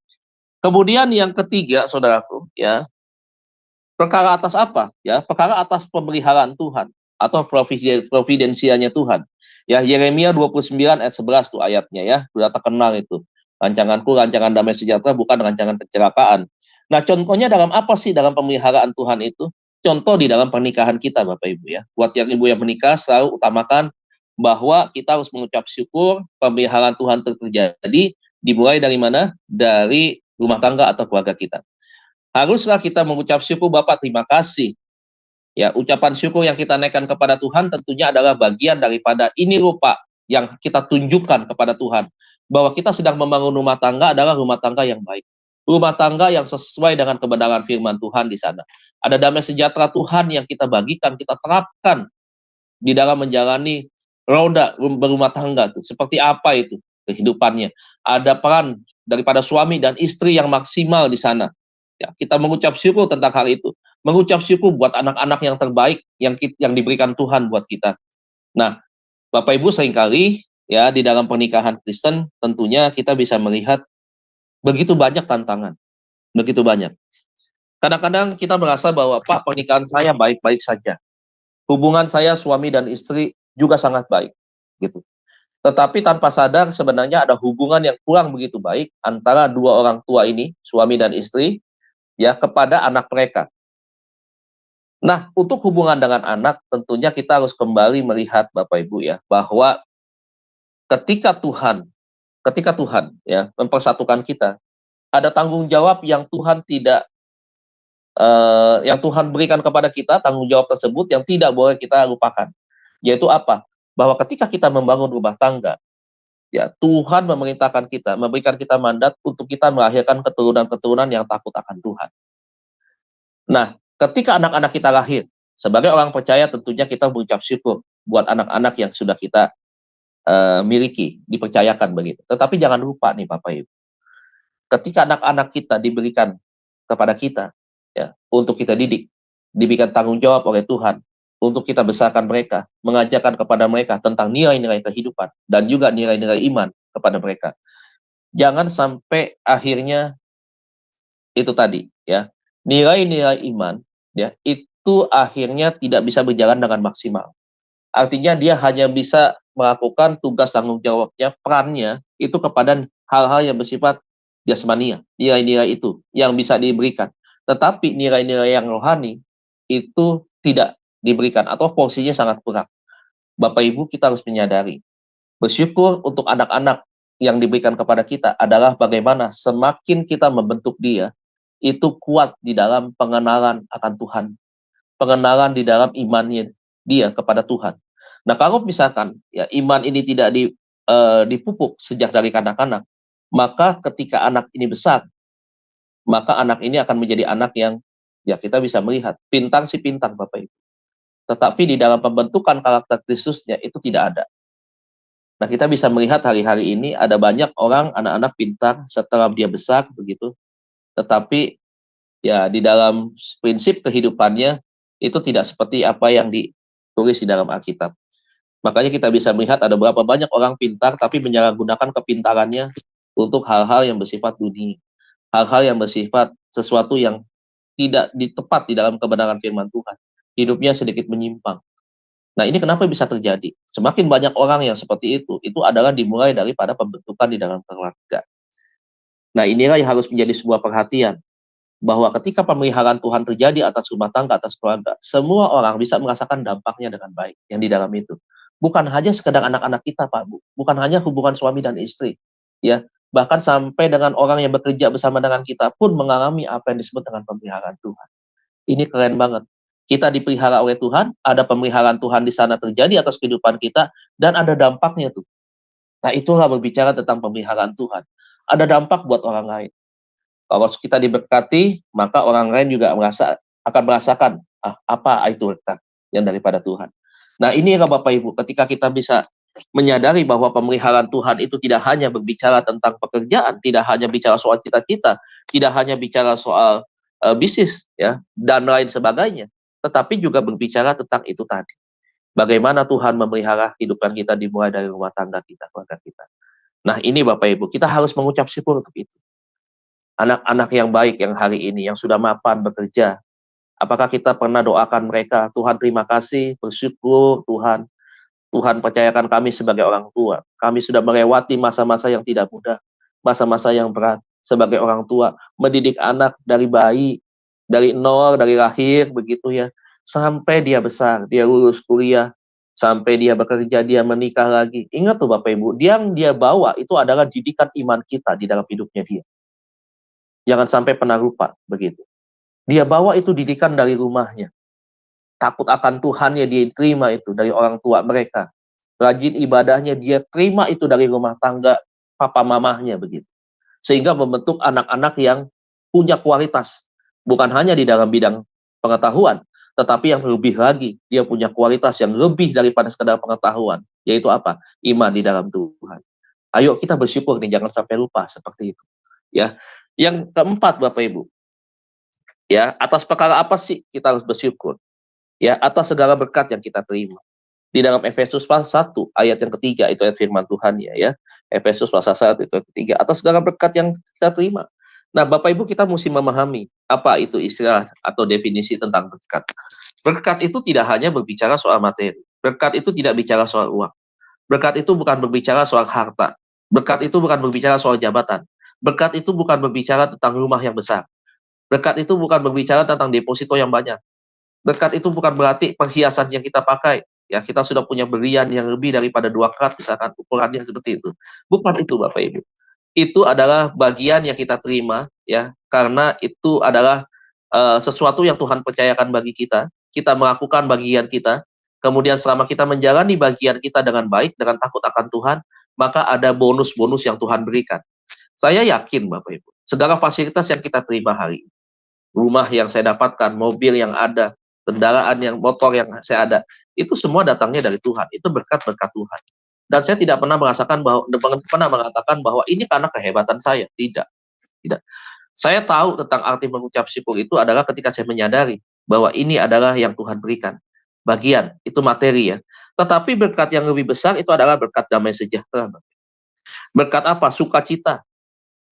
Kemudian yang ketiga, saudaraku, ya, perkara atas apa? Ya, perkara atas pemeliharaan Tuhan atau providensianya Tuhan. Ya, Yeremia 29 ayat 11 tuh ayatnya ya, sudah terkenal itu. Rancanganku rancangan damai sejahtera bukan rancangan kecelakaan. Nah, contohnya dalam apa sih dalam pemeliharaan Tuhan itu? Contoh di dalam pernikahan kita, Bapak Ibu ya. Buat yang ibu yang menikah, selalu utamakan bahwa kita harus mengucap syukur pemeliharaan Tuhan terjadi, dimulai dari mana? Dari rumah tangga atau keluarga kita. Haruslah kita mengucap syukur, Bapak terima kasih. Ya, ucapan syukur yang kita naikkan kepada Tuhan tentunya adalah bagian daripada ini rupa yang kita tunjukkan kepada Tuhan. Bahwa kita sedang membangun rumah tangga adalah rumah tangga yang baik. Rumah tangga yang sesuai dengan kebenaran firman Tuhan di sana. Ada damai sejahtera Tuhan yang kita bagikan, kita terapkan di dalam menjalani roda berumah tangga itu. Seperti apa itu kehidupannya? Ada peran daripada suami dan istri yang maksimal di sana. Ya, kita mengucap syukur tentang hal itu. Mengucap syukur buat anak-anak yang terbaik yang diberikan Tuhan buat kita. Nah, Bapak Ibu seringkali ya di dalam pernikahan Kristen tentunya kita bisa melihat begitu banyak tantangan. Begitu banyak. Kadang-kadang kita merasa bahwa Pak, pernikahan saya baik-baik saja. Hubungan saya suami dan istri juga sangat baik, gitu. Tetapi tanpa sadar sebenarnya ada hubungan yang kurang begitu baik antara dua orang tua ini, suami dan istri, ya, kepada anak mereka. Nah, untuk hubungan dengan anak tentunya kita harus kembali melihat Bapak Ibu ya, bahwa ketika Tuhan ya mempersatukan kita, ada tanggung jawab yang Tuhan tidak yang Tuhan berikan kepada kita, tanggung jawab tersebut yang tidak boleh kita lupakan. Yaitu apa? Bahwa ketika kita membangun rumah tangga, ya Tuhan memerintahkan kita, memberikan kita mandat untuk kita melahirkan keturunan-keturunan yang takut akan Tuhan. Nah, ketika anak-anak kita lahir, sebagai orang percaya tentunya kita mengucap syukur buat anak-anak yang sudah kita miliki, dipercayakan begitu. Tetapi jangan lupa nih Bapak Ibu, ketika anak-anak kita diberikan kepada kita, ya, untuk kita didik, diberikan tanggung jawab oleh Tuhan untuk kita besarkan mereka, mengajarkan kepada mereka tentang nilai-nilai kehidupan dan juga nilai-nilai iman kepada mereka. Jangan sampai akhirnya itu tadi ya, nilai-nilai iman ya itu akhirnya tidak bisa berjalan dengan maksimal. Artinya dia hanya bisa melakukan tugas tanggung jawabnya, perannya itu kepada hal-hal yang bersifat jasmania, nilai-nilai itu yang bisa diberikan. Tetapi nilai-nilai yang rohani itu tidak diberikan atau porsinya sangat kurang. Bapak Ibu, kita harus menyadari, bersyukur untuk anak-anak yang diberikan kepada kita adalah bagaimana semakin kita membentuk dia, itu kuat di dalam pengenalan akan Tuhan, pengenalan di dalam imannya dia kepada Tuhan. Nah, kalau misalkan ya iman ini tidak dipupuk sejak dari kanak-kanak, maka ketika anak ini besar, maka anak ini akan menjadi anak yang ya kita bisa melihat pintar sih pintar Bapak Ibu. Tetapi di dalam pembentukan karakter Kristusnya itu tidak ada. Nah, kita bisa melihat hari-hari ini ada banyak orang anak-anak pintar setelah dia besar begitu, tetapi ya di dalam prinsip kehidupannya itu tidak seperti apa yang ditulis di dalam Alkitab. Makanya kita bisa melihat ada berapa banyak orang pintar tapi menyalahgunakan kepintarannya untuk hal-hal yang bersifat dunia, hal-hal yang bersifat sesuatu yang tidak tepat di dalam kebenaran firman Tuhan. Hidupnya sedikit menyimpang. Nah, ini kenapa bisa terjadi? Semakin banyak orang yang seperti itu adalah dimulai daripada pembentukan di dalam keluarga. Nah, inilah yang harus menjadi sebuah perhatian, bahwa ketika pemeliharaan Tuhan terjadi atas rumah tangga, atas keluarga, semua orang bisa merasakan dampaknya dengan baik yang di dalam itu. Bukan hanya sekedar anak-anak kita, Pak Bu. Bukan hanya hubungan suami dan istri. Ya, bahkan sampai dengan orang yang bekerja bersama dengan kita pun mengalami apa yang disebut dengan pemeliharaan Tuhan. Ini keren banget. Kita dipelihara oleh Tuhan, ada pemeliharaan Tuhan di sana terjadi atas kehidupan kita, dan ada dampaknya tuh. Nah, itulah berbicara tentang pemeliharaan Tuhan. Ada dampak buat orang lain. Kalau kita diberkati, maka orang lain juga akan merasakan apa itu berkat yang daripada Tuhan. Nah, inilah Bapak Ibu, ketika kita bisa menyadari bahwa pemeliharaan Tuhan itu tidak hanya berbicara tentang pekerjaan, tidak hanya bicara soal cita-cita, tidak hanya bicara soal bisnis ya dan lain sebagainya, tetapi juga berbicara tentang itu tadi. Bagaimana Tuhan memelihara kehidupan kita dimulai dari rumah tangga kita, keluarga kita. Nah, ini Bapak Ibu, kita harus mengucap syukur untuk itu. Anak-anak yang baik yang hari ini, yang sudah mapan bekerja, apakah kita pernah doakan mereka, Tuhan terima kasih, bersyukur Tuhan, Tuhan percayakan kami sebagai orang tua. Kami sudah melewati masa-masa yang tidak mudah, masa-masa yang berat sebagai orang tua, mendidik anak dari bayi, dari nol, dari lahir, begitu ya, sampai dia besar, dia lulus kuliah, sampai dia bekerja, dia menikah lagi. Ingat tuh Bapak Ibu, yang dia bawa itu adalah didikan iman kita di dalam hidupnya dia. Jangan sampai pernah lupa, begitu. Dia bawa itu didikan dari rumahnya. Takut akan Tuhannya dia terima itu dari orang tua mereka. Rajin ibadahnya dia terima itu dari rumah tangga papa mamahnya begitu. Sehingga membentuk anak-anak yang punya kualitas. Bukan hanya di dalam bidang pengetahuan, tetapi yang lebih lagi, dia punya kualitas yang lebih daripada sekedar pengetahuan. Yaitu apa? Iman di dalam Tuhan. Ayo kita bersyukur nih, jangan sampai lupa seperti itu. Ya. Yang keempat Bapak Ibu, ya, atas perkara apa sih kita harus bersyukur? Ya, atas segala berkat yang kita terima. Di dalam Efesus pasal 1 ayat yang ketiga, itu ayat firman Tuhan ya. Efesus pasal 1 itu ayat ketiga, atas segala berkat yang kita terima. Nah, Bapak Ibu, kita mesti memahami apa itu istilah atau definisi tentang berkat. Berkat itu tidak hanya berbicara soal materi. Berkat itu tidak bicara soal uang. Berkat itu bukan berbicara soal harta. Berkat itu bukan berbicara soal jabatan. Berkat itu bukan berbicara tentang rumah yang besar. Berkat itu bukan berbicara tentang deposito yang banyak. Berkat itu bukan berarti perhiasan yang kita pakai. Ya, kita sudah punya berlian yang lebih daripada 2 karat, misalkan ukurannya seperti itu. Bukan itu Bapak Ibu. Itu adalah bagian yang kita terima, ya, karena itu adalah sesuatu yang Tuhan percayakan bagi kita. Kita melakukan bagian kita. Kemudian selama kita menjalani bagian kita dengan baik, dengan takut akan Tuhan, maka ada bonus-bonus yang Tuhan berikan. Saya yakin Bapak Ibu, segala fasilitas yang kita terima hari ini, rumah yang saya dapatkan, mobil yang ada, kendaraan yang motor yang saya ada, itu semua datangnya dari Tuhan. Itu berkat-berkat Tuhan. Dan saya tidak pernah mengatakan bahwa ini karena kehebatan saya. Tidak. Saya tahu tentang arti mengucap syukur itu adalah ketika saya menyadari bahwa ini adalah yang Tuhan berikan. Bagian, itu materi ya. Tetapi berkat yang lebih besar itu adalah berkat damai sejahtera. Berkat apa? Sukacita.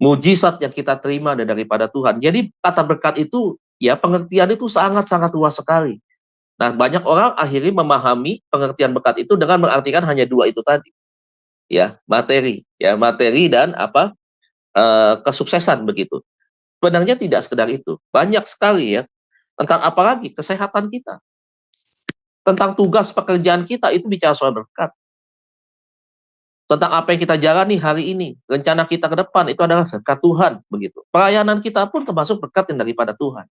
Mujizat yang kita terima daripada Tuhan. Jadi kata berkat itu, ya pengertian itu sangat-sangat luas sekali. Nah, banyak orang akhirnya memahami pengertian berkat itu dengan mengartikan hanya dua itu tadi. Ya, materi dan apa? Kesuksesan begitu. Sebenarnya tidak sekedar itu. Banyak sekali ya. Tentang apa lagi? Kesehatan kita. Tentang tugas pekerjaan kita, itu bicara soal berkat. Tentang apa yang kita jalani hari ini, rencana kita ke depan, itu adalah berkat Tuhan. Begitu. Pelayanan kita pun termasuk berkat yang daripada Tuhan.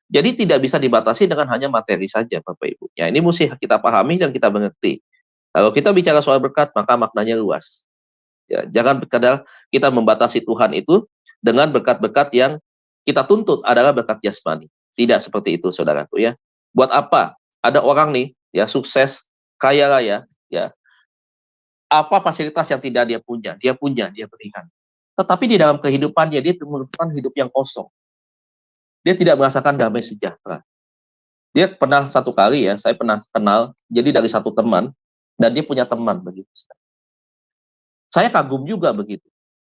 Jadi tidak bisa dibatasi dengan hanya materi saja, Bapak Ibu. Ya, ini mesti kita pahami dan kita mengerti. Kalau kita bicara soal berkat, maka maknanya luas. Ya, jangan sekadar kita membatasi Tuhan itu dengan berkat-berkat yang kita tuntut adalah berkat jasmani. Tidak seperti itu, saudaraku ya. Buat apa? Ada orang nih, ya sukses, kaya raya, ya. Apa fasilitas yang tidak dia punya? Dia punya, dia berikan. Tetapi di dalam kehidupannya dia merupakan hidup yang kosong. Dia tidak merasakan damai sejahtera. Dia pernah satu kali ya, saya pernah kenal, jadi dari satu teman, dan dia punya teman begitu. Saya kagum juga begitu.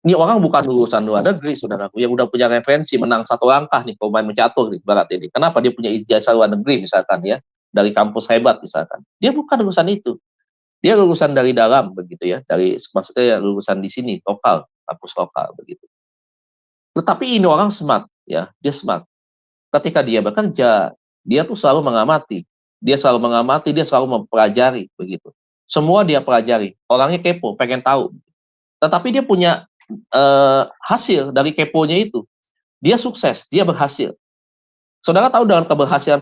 Ini orang bukan lulusan luar negeri, saudaraku, yang udah punya referensi, menang satu langkah nih, kalau main mencatur nih, barat ini. Kenapa dia punya ijazah luar negeri, misalkan ya, dari kampus hebat, misalkan. Dia bukan lulusan itu. Dia lulusan dari dalam, begitu ya, maksudnya ya, lulusan di sini, lokal, kampus lokal, begitu. Tetapi ini orang smart, ya, dia smart. Ketika dia bekerja, dia tuh selalu mengamati. Dia selalu mengamati, dia selalu mempelajari, begitu. Semua dia pelajari. Orangnya kepo, pengen tahu. Tetapi dia punya hasil dari keponya itu. Dia sukses, dia berhasil. Saudara tahu dengan keberhasilan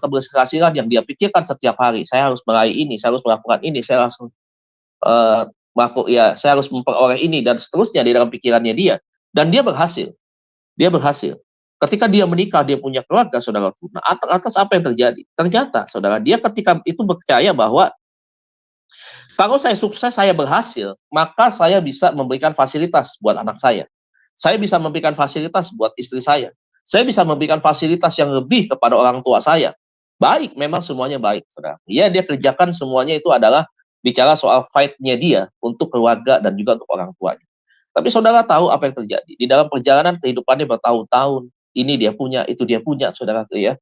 yang dia pikirkan setiap hari, saya harus meraih ini, saya harus melakukan ini, saya harus saya harus memperoleh ini dan seterusnya di dalam pikirannya dia. Dan dia berhasil. Dia berhasil. Ketika dia menikah, dia punya keluarga, saudara. Nah, atas apa yang terjadi? Ternyata, saudara, dia ketika itu percaya bahwa kalau saya sukses, saya berhasil, maka saya bisa memberikan fasilitas buat anak saya. Saya bisa memberikan fasilitas buat istri saya. Saya bisa memberikan fasilitas yang lebih kepada orang tua saya. Baik, memang semuanya baik, saudara. Ya, dia kerjakan semuanya itu adalah bicara soal fight-nya dia untuk keluarga dan juga untuk orang tuanya. Tapi saudara tahu apa yang terjadi. Di dalam perjalanan kehidupannya bertahun-tahun, ini dia punya, itu dia punya, saudara ya.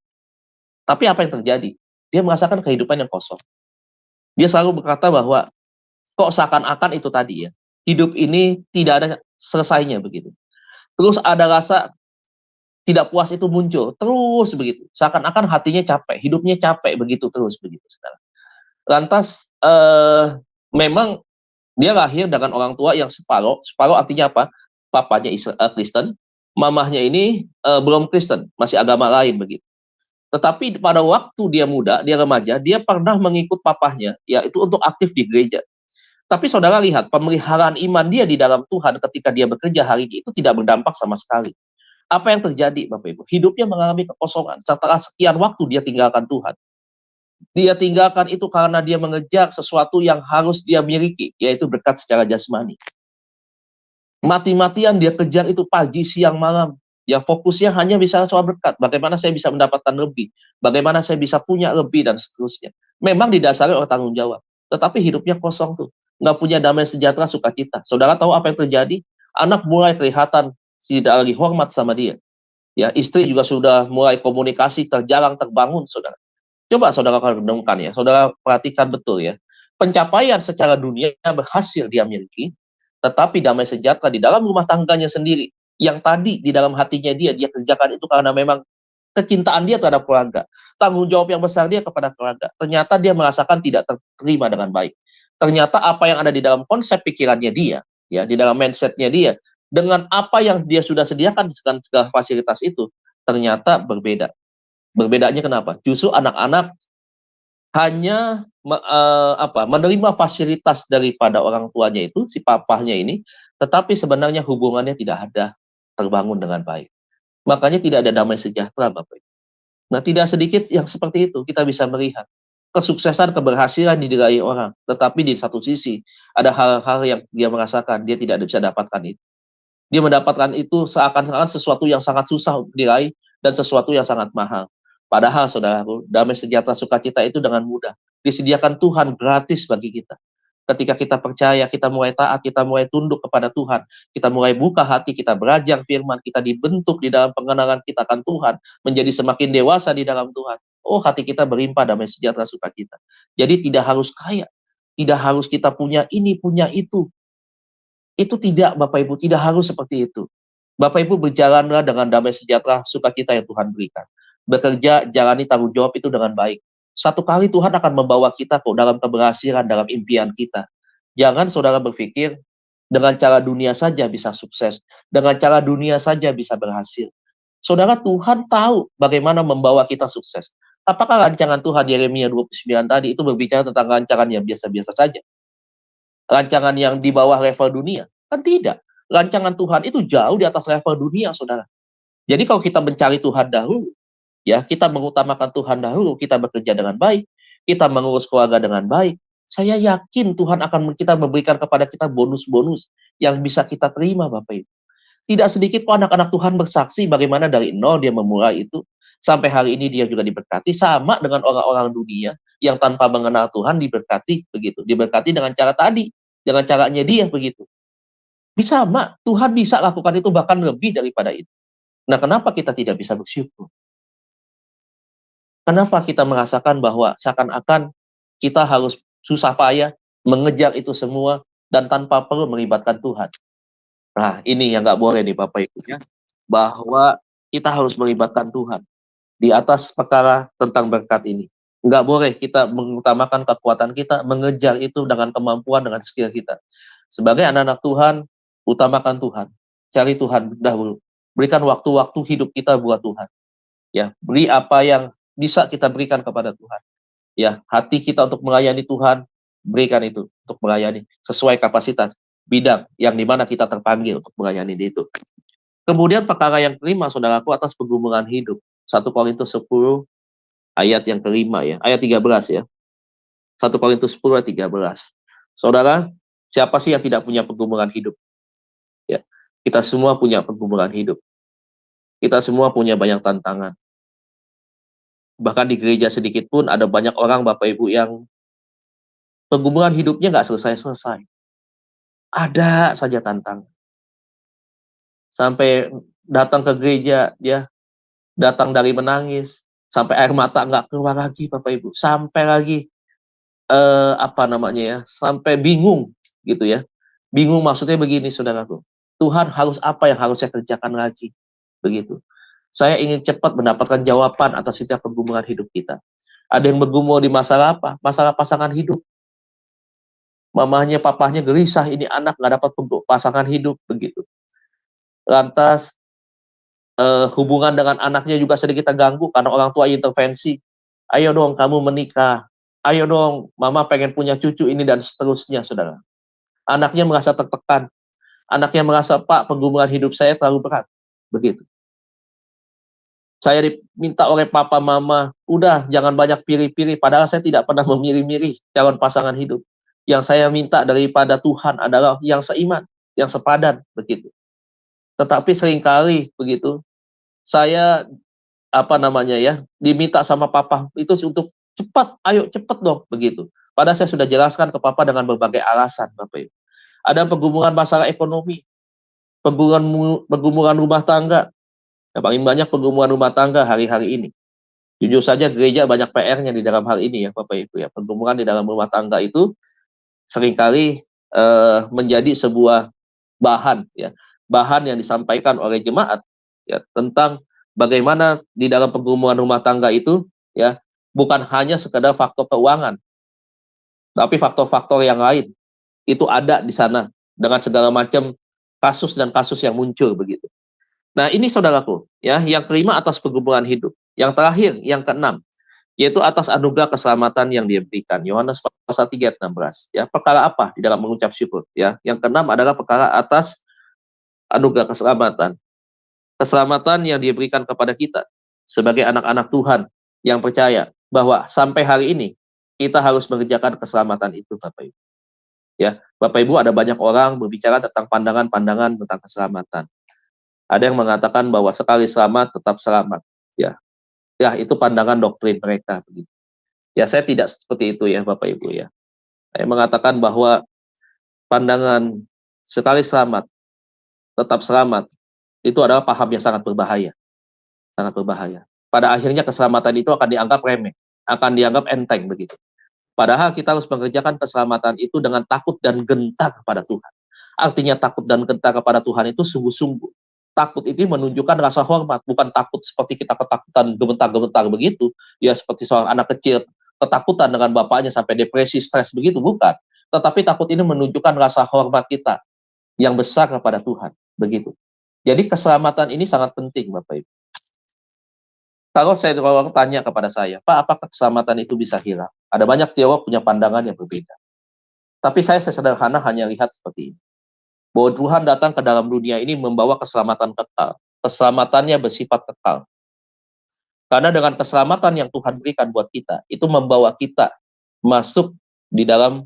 Tapi apa yang terjadi? Dia merasakan kehidupan yang kosong. Dia selalu berkata bahwa kok seakan-akan itu tadi ya, hidup ini tidak ada selesainya begitu. Terus ada rasa tidak puas itu muncul, terus begitu. Seakan-akan hatinya capek, hidupnya capek begitu terus begitu, saudara. Lantas memang dia lahir dengan orang tua yang separuh artinya apa? Papanya Kristen, mamahnya ini belum Kristen, masih agama lain begitu. Tetapi pada waktu dia muda, dia remaja, dia pernah mengikut papahnya, yaitu untuk aktif di gereja. Tapi saudara lihat, pemeliharaan iman dia di dalam Tuhan ketika dia bekerja hari ini itu tidak berdampak sama sekali. Apa yang terjadi, Bapak Ibu? Hidupnya mengalami kekosongan. Setelah sekian waktu dia tinggalkan Tuhan. Dia tinggalkan itu karena dia mengejar sesuatu yang harus dia miliki, yaitu berkat secara jasmani. Mati-matian dia kejar itu pagi, siang, malam. Ya fokusnya hanya bisa soal berkat. Bagaimana saya bisa mendapatkan lebih. Bagaimana saya bisa punya lebih dan seterusnya. Memang didasari oleh tanggung jawab. Tetapi hidupnya kosong tuh. Nggak punya damai sejahtera, sukacita. Saudara tahu apa yang terjadi? Anak mulai kelihatan tidak lagi hormat sama dia. Ya, istri juga sudah mulai komunikasi terjalang, terbangun, saudara. Coba saudara renungkan ya. Saudara perhatikan betul ya. Pencapaian secara dunia berhasil dia miliki. Tetapi damai sejahtera di dalam rumah tangganya sendiri. Yang tadi di dalam hatinya dia kerjakan itu karena memang kecintaan dia terhadap keluarga. Tanggung jawab yang besar dia kepada keluarga. Ternyata dia merasakan tidak terima dengan baik. Ternyata apa yang ada di dalam konsep pikirannya dia, ya di dalam mindsetnya dia, dengan apa yang dia sudah sediakan dengan segala fasilitas itu, ternyata berbeda. Berbedanya kenapa? Justru anak-anak hanya menerima fasilitas daripada orang tuanya itu, si papahnya ini, tetapi sebenarnya hubungannya tidak ada terbangun dengan baik. Makanya tidak ada damai sejahtera, Bapak. Nah, tidak sedikit yang seperti itu kita bisa melihat. Kesuksesan, keberhasilan diraih orang. Tetapi di satu sisi, ada hal-hal yang dia merasakan, dia tidak bisa dapatkan itu. Dia mendapatkan itu seakan-akan sesuatu yang sangat susah untuk diraih dan sesuatu yang sangat mahal. Padahal saudaraku, damai sejahtera sukacita itu dengan mudah disediakan Tuhan gratis bagi kita. Ketika kita percaya, kita mulai taat, kita mulai tunduk kepada Tuhan, kita mulai buka hati, kita belajar firman, kita dibentuk di dalam pengenalan kita akan Tuhan, menjadi semakin dewasa di dalam Tuhan. Oh, hati kita berlimpah damai sejahtera sukacita. Jadi tidak harus kaya, tidak harus kita punya ini, punya itu. Itu tidak, Bapak Ibu, tidak harus seperti itu. Bapak Ibu berjalanlah dengan damai sejahtera sukacita yang Tuhan berikan. Bekerja, jalani tanggung jawab itu dengan baik. Satu kali Tuhan akan membawa kita kok dalam keberhasilan, dalam impian kita. Jangan saudara berpikir dengan cara dunia saja bisa sukses, dengan cara dunia saja bisa berhasil. Saudara, Tuhan tahu bagaimana membawa kita sukses. Apakah rancangan Tuhan Yeremia 29 tadi itu berbicara tentang rancangan yang biasa-biasa saja? Rancangan yang di bawah level dunia? Kan tidak. Rancangan Tuhan itu jauh di atas level dunia, saudara. Jadi kalau kita mencari Tuhan dahulu, ya, kita mengutamakan Tuhan dahulu, kita bekerja dengan baik, kita mengurus keluarga dengan baik, saya yakin Tuhan akan kita memberikan kepada kita bonus-bonus yang bisa kita terima, Bapak Ibu. Tidak sedikit kok anak-anak Tuhan bersaksi bagaimana dari nol dia memulai itu, sampai hari ini dia juga diberkati, sama dengan orang-orang dunia yang tanpa mengenal Tuhan diberkati begitu. Diberkati dengan cara tadi, dengan caranya dia begitu. Bisa, Mak. Tuhan bisa lakukan itu bahkan lebih daripada itu. Nah, kenapa kita tidak bisa bersyukur? Kenapa kita merasakan bahwa seakan-akan kita harus susah payah mengejar itu semua dan tanpa perlu melibatkan Tuhan? Nah, ini yang nggak boleh nih Bapak Ibu ya, bahwa kita harus melibatkan Tuhan di atas perkara tentang berkat ini. Nggak boleh kita mengutamakan kekuatan kita, mengejar itu dengan kemampuan, dengan skill kita. Sebagai anak-anak Tuhan, utamakan Tuhan. Cari Tuhan dahulu. Berikan waktu-waktu hidup kita buat Tuhan. Ya, beri apa yang bisa kita berikan kepada Tuhan. Ya, hati kita untuk melayani Tuhan, berikan itu untuk melayani sesuai kapasitas bidang yang dimana kita terpanggil untuk melayani itu. Kemudian perkara yang kelima, saudaraku, atas pergumulan hidup. 1 Korintus 10 ayat yang kelima ya, ayat 13 ya. 1 Korintus 10 ayat 13. Saudara, siapa sih yang tidak punya pergumulan hidup? Ya, kita semua punya pergumulan hidup. Kita semua punya banyak tantangan. Bahkan di gereja sedikit pun ada banyak orang Bapak Ibu yang pergumulan hidupnya nggak selesai-selesai. Ada saja tantangan. Sampai datang ke gereja, ya, datang dari menangis, sampai air mata nggak keluar lagi Bapak Ibu. Sampai lagi, sampai bingung gitu ya. Bingung maksudnya begini saudaraku. Tuhan harus apa yang harus saya kerjakan lagi? Begitu. Saya ingin cepat mendapatkan jawaban atas setiap pergumulan hidup kita. Ada yang bergumul di masalah apa? Masalah pasangan hidup. Mamahnya, papahnya gelisah, ini anak nggak dapat pasangan hidup, begitu. Lantas, hubungan dengan anaknya juga sedikit terganggu karena orang tua intervensi. Ayo dong kamu menikah. Ayo dong, mama pengen punya cucu ini dan seterusnya, saudara. Anaknya merasa tertekan. Anaknya merasa, Pak, pergumulan hidup saya terlalu berat. Begitu. Saya diminta oleh papa mama, udah jangan banyak pilih-pilih, padahal saya tidak pernah memilih-milih calon pasangan hidup. Yang saya minta daripada Tuhan adalah yang seiman, yang sepadan, begitu. Tetapi seringkali begitu, saya diminta sama papa itu untuk cepat, ayo cepat dong, begitu. Padahal saya sudah jelaskan ke papa dengan berbagai alasan, Bapak Ibu. Ada pergumulan masalah ekonomi, pergumulan rumah tangga. Yang paling banyak pergumulan rumah tangga hari-hari ini. Jujur saja gereja banyak PR-nya di dalam hal ini ya Bapak Ibu ya. Pergumulan di dalam rumah tangga itu seringkali menjadi sebuah bahan ya. Bahan yang disampaikan oleh jemaat ya tentang bagaimana di dalam pergumulan rumah tangga itu ya bukan hanya sekedar faktor keuangan. Tapi faktor-faktor yang lain itu ada di sana dengan segala macam kasus dan kasus yang muncul begitu. Nah, ini saudaraku, ya, yang kelima atas pergumulan hidup. Yang terakhir, yang keenam, yaitu atas anugerah keselamatan yang diberikan. Yohanes pasal 3 ayat 16. Ya, perkara apa di dalam mengucap syukur? Ya, yang keenam adalah perkara atas anugerah keselamatan. Keselamatan yang diberikan kepada kita sebagai anak-anak Tuhan yang percaya bahwa sampai hari ini kita harus mengerjakan keselamatan itu, Bapak Ibu. Ya, Bapak Ibu, ada banyak orang berbicara tentang pandangan-pandangan tentang keselamatan. Ada yang mengatakan bahwa sekali selamat tetap selamat. Ya, ya itu pandangan doktrin mereka begitu. Ya, saya tidak seperti itu ya Bapak Ibu ya. Saya mengatakan bahwa pandangan sekali selamat tetap selamat itu adalah paham yang sangat berbahaya, sangat berbahaya. Pada akhirnya keselamatan itu akan dianggap remeh, akan dianggap enteng begitu. Padahal kita harus mengerjakan keselamatan itu dengan takut dan gentar kepada Tuhan. Artinya takut dan gentar kepada Tuhan itu sungguh-sungguh. Takut itu menunjukkan rasa hormat, bukan takut seperti kita ketakutan gemetar-gemetar begitu, ya seperti seorang anak kecil ketakutan dengan bapaknya sampai depresi, stres begitu, bukan. Tetapi takut ini menunjukkan rasa hormat kita yang besar kepada Tuhan, begitu. Jadi keselamatan ini sangat penting, Bapak Ibu. Kalau orang tanya kepada saya, Pak, apakah keselamatan itu bisa hilang? Ada banyak teolog punya pandangan yang berbeda. Tapi saya sederhana hanya lihat seperti ini. Bahwa Tuhan datang ke dalam dunia ini membawa keselamatan kekal. Keselamatannya bersifat kekal. Karena dengan keselamatan yang Tuhan berikan buat kita, itu membawa kita masuk di dalam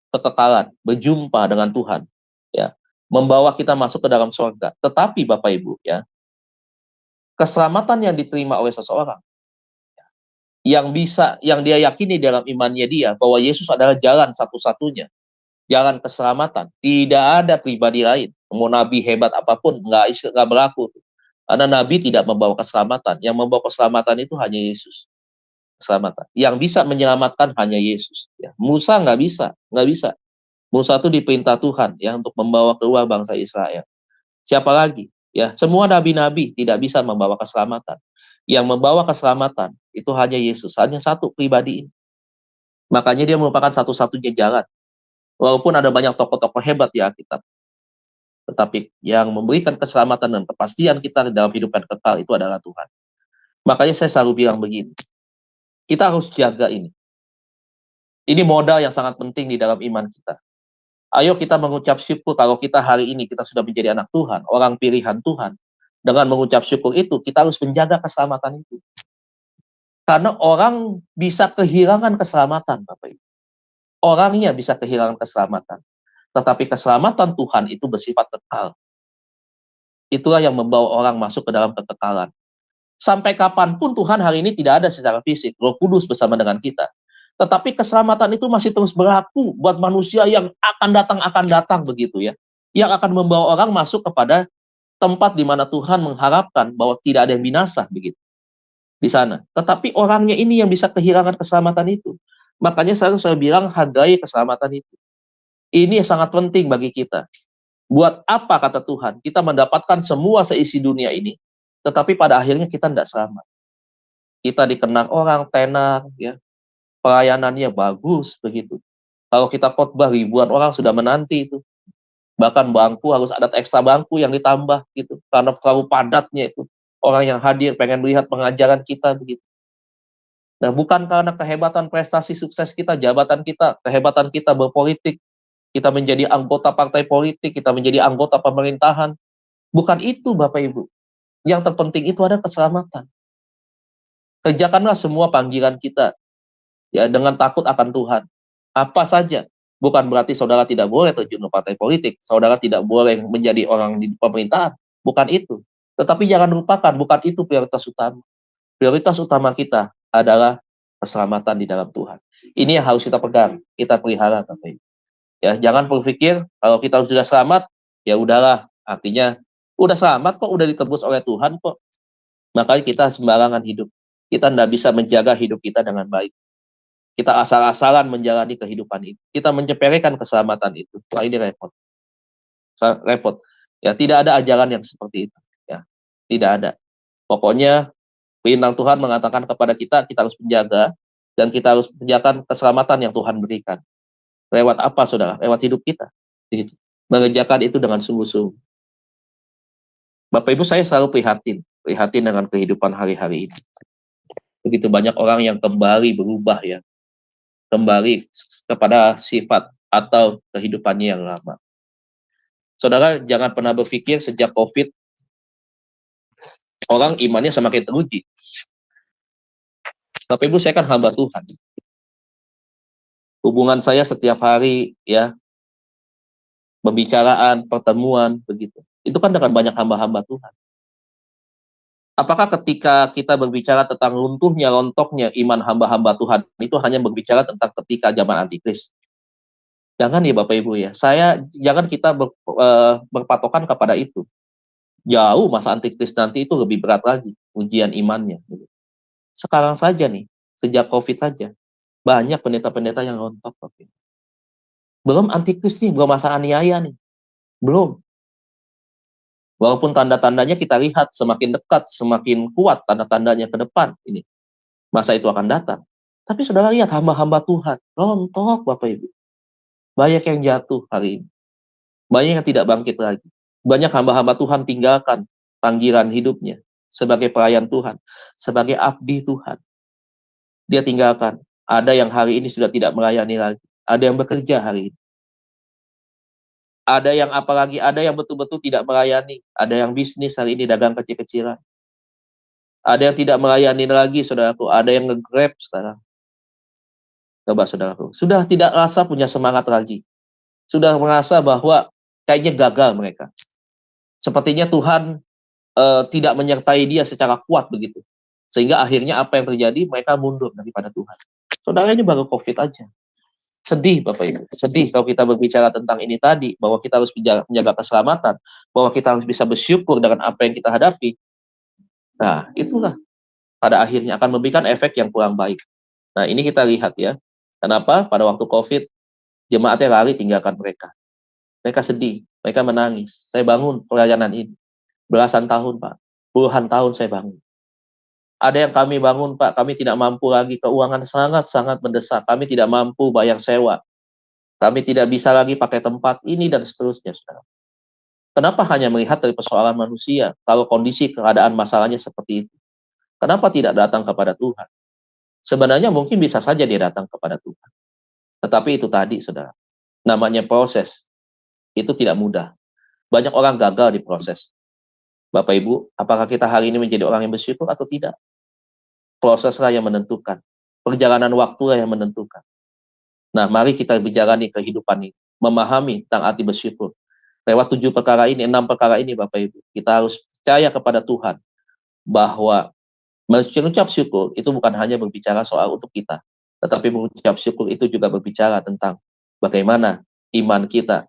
kekekalan, berjumpa dengan Tuhan, ya, membawa kita masuk ke dalam surga. Tetapi Bapak Ibu, ya, keselamatan yang diterima oleh seseorang, yang dia yakini dalam imannya dia bahwa Yesus adalah jalan satu-satunya, jalan keselamatan. Tidak ada pribadi lain. Mau nabi hebat apapun nggak berlaku. Karena nabi tidak membawa keselamatan. Yang membawa keselamatan itu hanya Yesus. Keselamatan. Yang bisa menyelamatkan hanya Yesus. Ya. Musa nggak bisa. Musa itu diperintah Tuhan ya untuk membawa keluar bangsa Israel. Siapa lagi? Ya, semua nabi-nabi tidak bisa membawa keselamatan. Yang membawa keselamatan itu hanya Yesus, hanya satu pribadi ini. Makanya dia merupakan satu-satunya jalan. Walaupun ada banyak tokoh-tokoh hebat di Alkitab, tetapi yang memberikan keselamatan dan kepastian kita dalam kehidupan kekal itu adalah Tuhan. Makanya saya selalu bilang begini, kita harus jaga ini. Ini modal yang sangat penting di dalam iman kita. Ayo kita mengucap syukur kalau kita hari ini kita sudah menjadi anak Tuhan, orang pilihan Tuhan. Dengan mengucap syukur itu, kita harus menjaga keselamatan itu. Karena orang bisa kehilangan keselamatan, Bapak Ibu. Orangnya bisa kehilangan keselamatan. Tetapi keselamatan Tuhan itu bersifat kekal. Itulah yang membawa orang masuk ke dalam kekekalan. Sampai kapanpun Tuhan hari ini tidak ada secara fisik, Roh Kudus bersama dengan kita. Tetapi keselamatan itu masih terus berlaku buat manusia yang akan datang begitu ya. Yang akan membawa orang masuk kepada tempat di mana Tuhan mengharapkan bahwa tidak ada yang binasa begitu. Di sana. Tetapi orangnya ini yang bisa kehilangan keselamatan itu. Makanya saya bilang hargai keselamatan itu. Ini sangat penting bagi kita. Buat apa kata Tuhan? Kita mendapatkan semua seisi dunia ini, tetapi pada akhirnya kita tidak selamat. Kita dikenang orang tenar, ya, pelayanannya bagus begitu. Kalau kita khotbah ribuan orang sudah menanti itu. Bahkan bangku harus ada ekstra bangku yang ditambah gitu, karena terlalu padatnya itu. Orang yang hadir pengen melihat pengajaran kita begitu. Nah, bukan karena kehebatan prestasi sukses kita, jabatan kita, kehebatan kita berpolitik, kita menjadi anggota partai politik, kita menjadi anggota pemerintahan. Bukan itu, Bapak Ibu. Yang terpenting itu ada keselamatan. Kerjakanlah semua panggilan kita ya dengan takut akan Tuhan. Apa saja. Bukan berarti saudara tidak boleh terjun ke partai politik, saudara tidak boleh menjadi orang di pemerintahan. Bukan itu. Tetapi jangan lupakan, bukan itu prioritas utama. Prioritas utama kita adalah keselamatan di dalam Tuhan. Ini yang harus kita pegang, kita pelihara, Bapak Ibu. Ya, jangan berpikir kalau kita sudah selamat, ya udahlah, artinya udah selamat kok, udah ditebus oleh Tuhan kok. Makanya kita sembarangan hidup. Kita tidak bisa menjaga hidup kita dengan baik. Kita asal-asalan menjalani kehidupan ini. Kita menyepelekan keselamatan itu. Wah, ini repot. Repot. Ya, tidak ada ajaran yang seperti itu. Ya, tidak ada. Pokoknya firman Tuhan mengatakan kepada kita, kita harus menjaga dan kita harus menjaga keselamatan yang Tuhan berikan. Lewat apa, saudara? Lewat hidup kita. Gitu. Mengerjakan itu dengan sungguh-sungguh. Bapak Ibu, saya selalu prihatin dengan kehidupan hari-hari ini. Begitu banyak orang yang kembali berubah ya. Kembali kepada sifat atau kehidupannya yang lama. Saudara, jangan pernah berpikir sejak COVID, orang imannya semakin teruji. Bapak Ibu, saya kan hamba Tuhan. Hubungan saya setiap hari ya pembicaraan, pertemuan, begitu. Itu kan dengan banyak hamba-hamba Tuhan. Apakah ketika kita berbicara tentang runtuhnya, rontoknya iman hamba-hamba Tuhan, itu hanya berbicara tentang ketika zaman Antikris? Jangan ya Bapak Ibu ya. Jangan kita berpatokan kepada itu. Jauh masa Antikris nanti itu lebih berat lagi ujian imannya. Sekarang saja nih, sejak COVID saja, banyak pendeta-pendeta yang rontok. Belum Antikris nih, belum masa aniaya nih. Belum. Walaupun tanda-tandanya kita lihat semakin dekat, semakin kuat tanda-tandanya ke depan ini. Masa itu akan datang. Tapi saudara lihat hamba-hamba Tuhan, rontok Bapak Ibu. Banyak yang jatuh hari ini. Banyak yang tidak bangkit lagi. Banyak hamba-hamba Tuhan tinggalkan panggilan hidupnya sebagai pelayan Tuhan, sebagai abdi Tuhan. Dia tinggalkan. Ada yang hari ini sudah tidak melayani lagi. Ada yang bekerja hari ini. Ada yang apalagi, ada yang betul-betul tidak melayani. Ada yang bisnis hari ini, dagang kecil-kecilan. Ada yang tidak melayani lagi, saudaraku. Ada yang nge-grab sekarang. Coba saudaraku. Sudah tidak rasa punya semangat lagi. Sudah merasa bahwa kayaknya gagal mereka. Sepertinya Tuhan tidak menyertai dia secara kuat begitu. Sehingga akhirnya apa yang terjadi, mereka mundur daripada Tuhan. Saudara, ini baru COVID aja. Sedih Bapak Ibu, sedih kalau kita berbicara tentang ini tadi, bahwa kita harus menjaga keselamatan, bahwa kita harus bisa bersyukur dengan apa yang kita hadapi. Nah, itulah pada akhirnya akan memberikan efek yang kurang baik. Nah, ini kita lihat ya, kenapa pada waktu COVID, jemaatnya lari tinggalkan mereka. Mereka sedih, mereka menangis. Saya bangun pelayanan ini, belasan tahun Pak, puluhan tahun saya bangun. Ada yang kami bangun, Pak, kami tidak mampu lagi, keuangan sangat-sangat mendesak, kami tidak mampu bayar sewa, kami tidak bisa lagi pakai tempat ini dan seterusnya, saudara. Kenapa hanya melihat dari persoalan manusia, kalau kondisi keadaan masalahnya seperti itu? Kenapa tidak datang kepada Tuhan? Sebenarnya mungkin bisa saja dia datang kepada Tuhan. Tetapi itu tadi, saudara, namanya proses, itu tidak mudah. Banyak orang gagal di proses. Bapak Ibu, apakah kita hari ini menjadi orang yang bersyukur atau tidak? Proseslah yang menentukan. Perjalanan waktulah yang menentukan. Nah, mari kita menjalani kehidupan ini. Memahami tentang arti bersyukur. Lewat 7 perkara ini, 6 perkara ini Bapak Ibu. Kita harus percaya kepada Tuhan. Bahwa mengucap syukur itu bukan hanya berbicara soal untuk kita. Tetapi mengucap syukur itu juga berbicara tentang bagaimana iman kita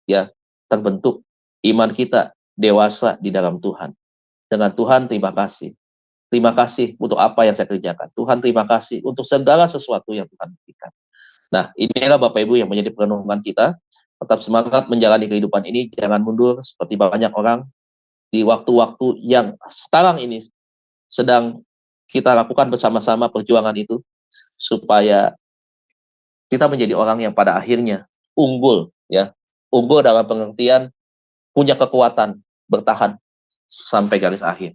ya terbentuk. Iman kita dewasa di dalam Tuhan. Dengan Tuhan, terima kasih. Terima kasih untuk apa yang saya kerjakan. Tuhan, terima kasih untuk segala sesuatu yang Tuhan berikan. Nah, inilah Bapak Ibu yang menjadi perenungan kita. Tetap semangat menjalani kehidupan ini. Jangan mundur seperti banyak orang di waktu-waktu yang sekarang ini sedang kita lakukan bersama-sama perjuangan itu. Supaya kita menjadi orang yang pada akhirnya unggul. Ya, unggul dalam pengertian punya kekuatan bertahan sampai garis akhir.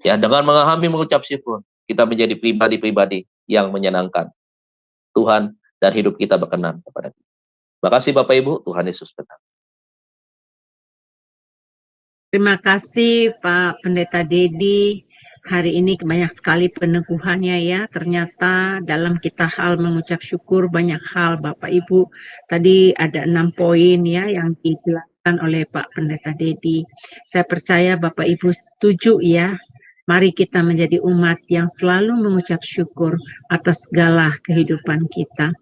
Ya, dengan mengalami mengucap syukur, kita menjadi pribadi-pribadi yang menyenangkan Tuhan dan hidup kita berkenan kepada Dia. Terima kasih Bapak Ibu, Tuhan Yesus berkati. Terima kasih Pak Pendeta Dedi. Hari ini banyak sekali peneguhannya ya. Ternyata dalam kita hal mengucap syukur banyak hal Bapak Ibu. Tadi ada 6 poin ya yang dijelaskan oleh Pak Pendeta Dedi. Saya percaya Bapak Ibu setuju ya. Mari kita menjadi umat yang selalu mengucap syukur atas segala kehidupan kita.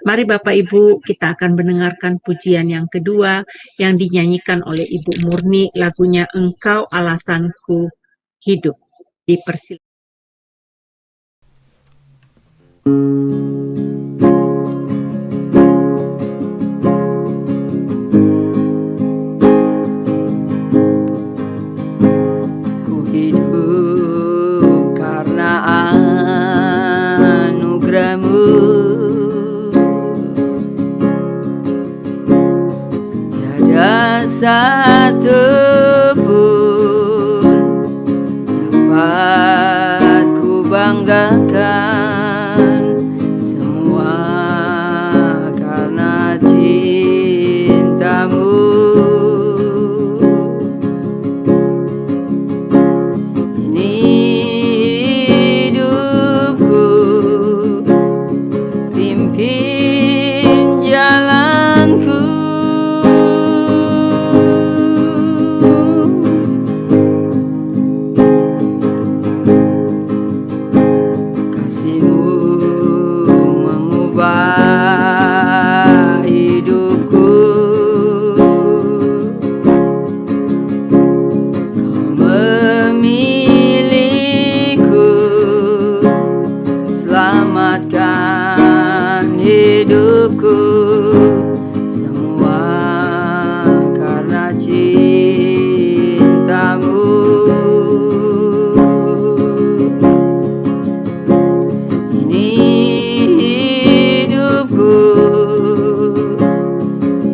Mari Bapak Ibu, kita akan mendengarkan pujian yang kedua yang dinyanyikan oleh Ibu Murni, lagunya Engkau Alasanku Hidup. Dipersilakan. Satu pun dapat ku banggakan, semua karena cintamu. Ini hidupku, pimpin jalanku. selamatkan hidupku, semua karena cintamu. Ini hidupku,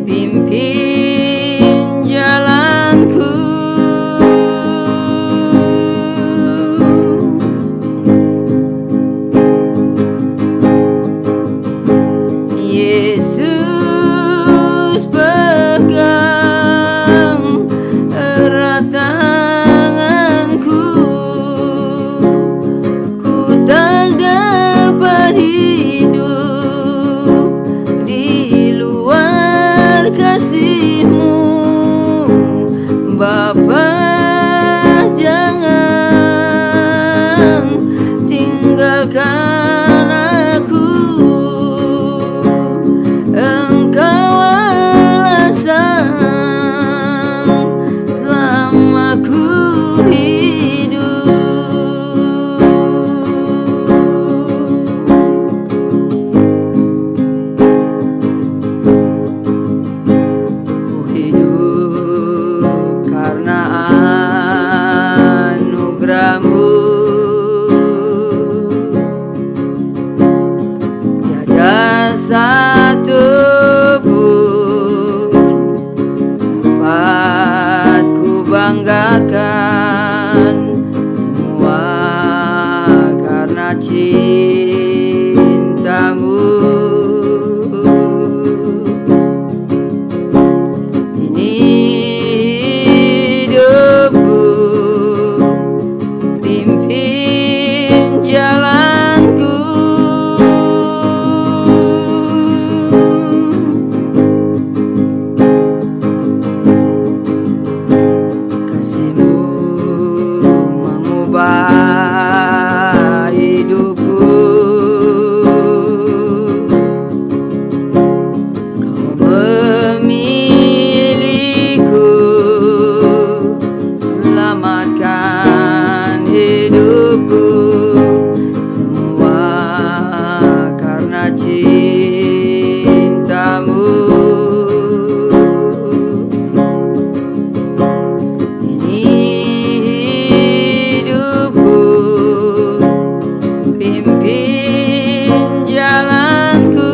pimpin jalanku. Yesus pegang erat tanganku, ku tak dapat hidup di luar kasih-Mu, Bapa. Jangan tinggalkan aku, Engkau alasan selama ku hidup. Ku hidup karena anugerah-Mu, tiada satu pun dapat ku banggakan, semua karena cinta-Mu. Ini hidupku, pimpin jalanku. Kasih-Mu mengubah hidupku, Kau memilihku, selamatkan hidupku, semua karena cinta-Mu. Ini hidupku, pimpin jalanku.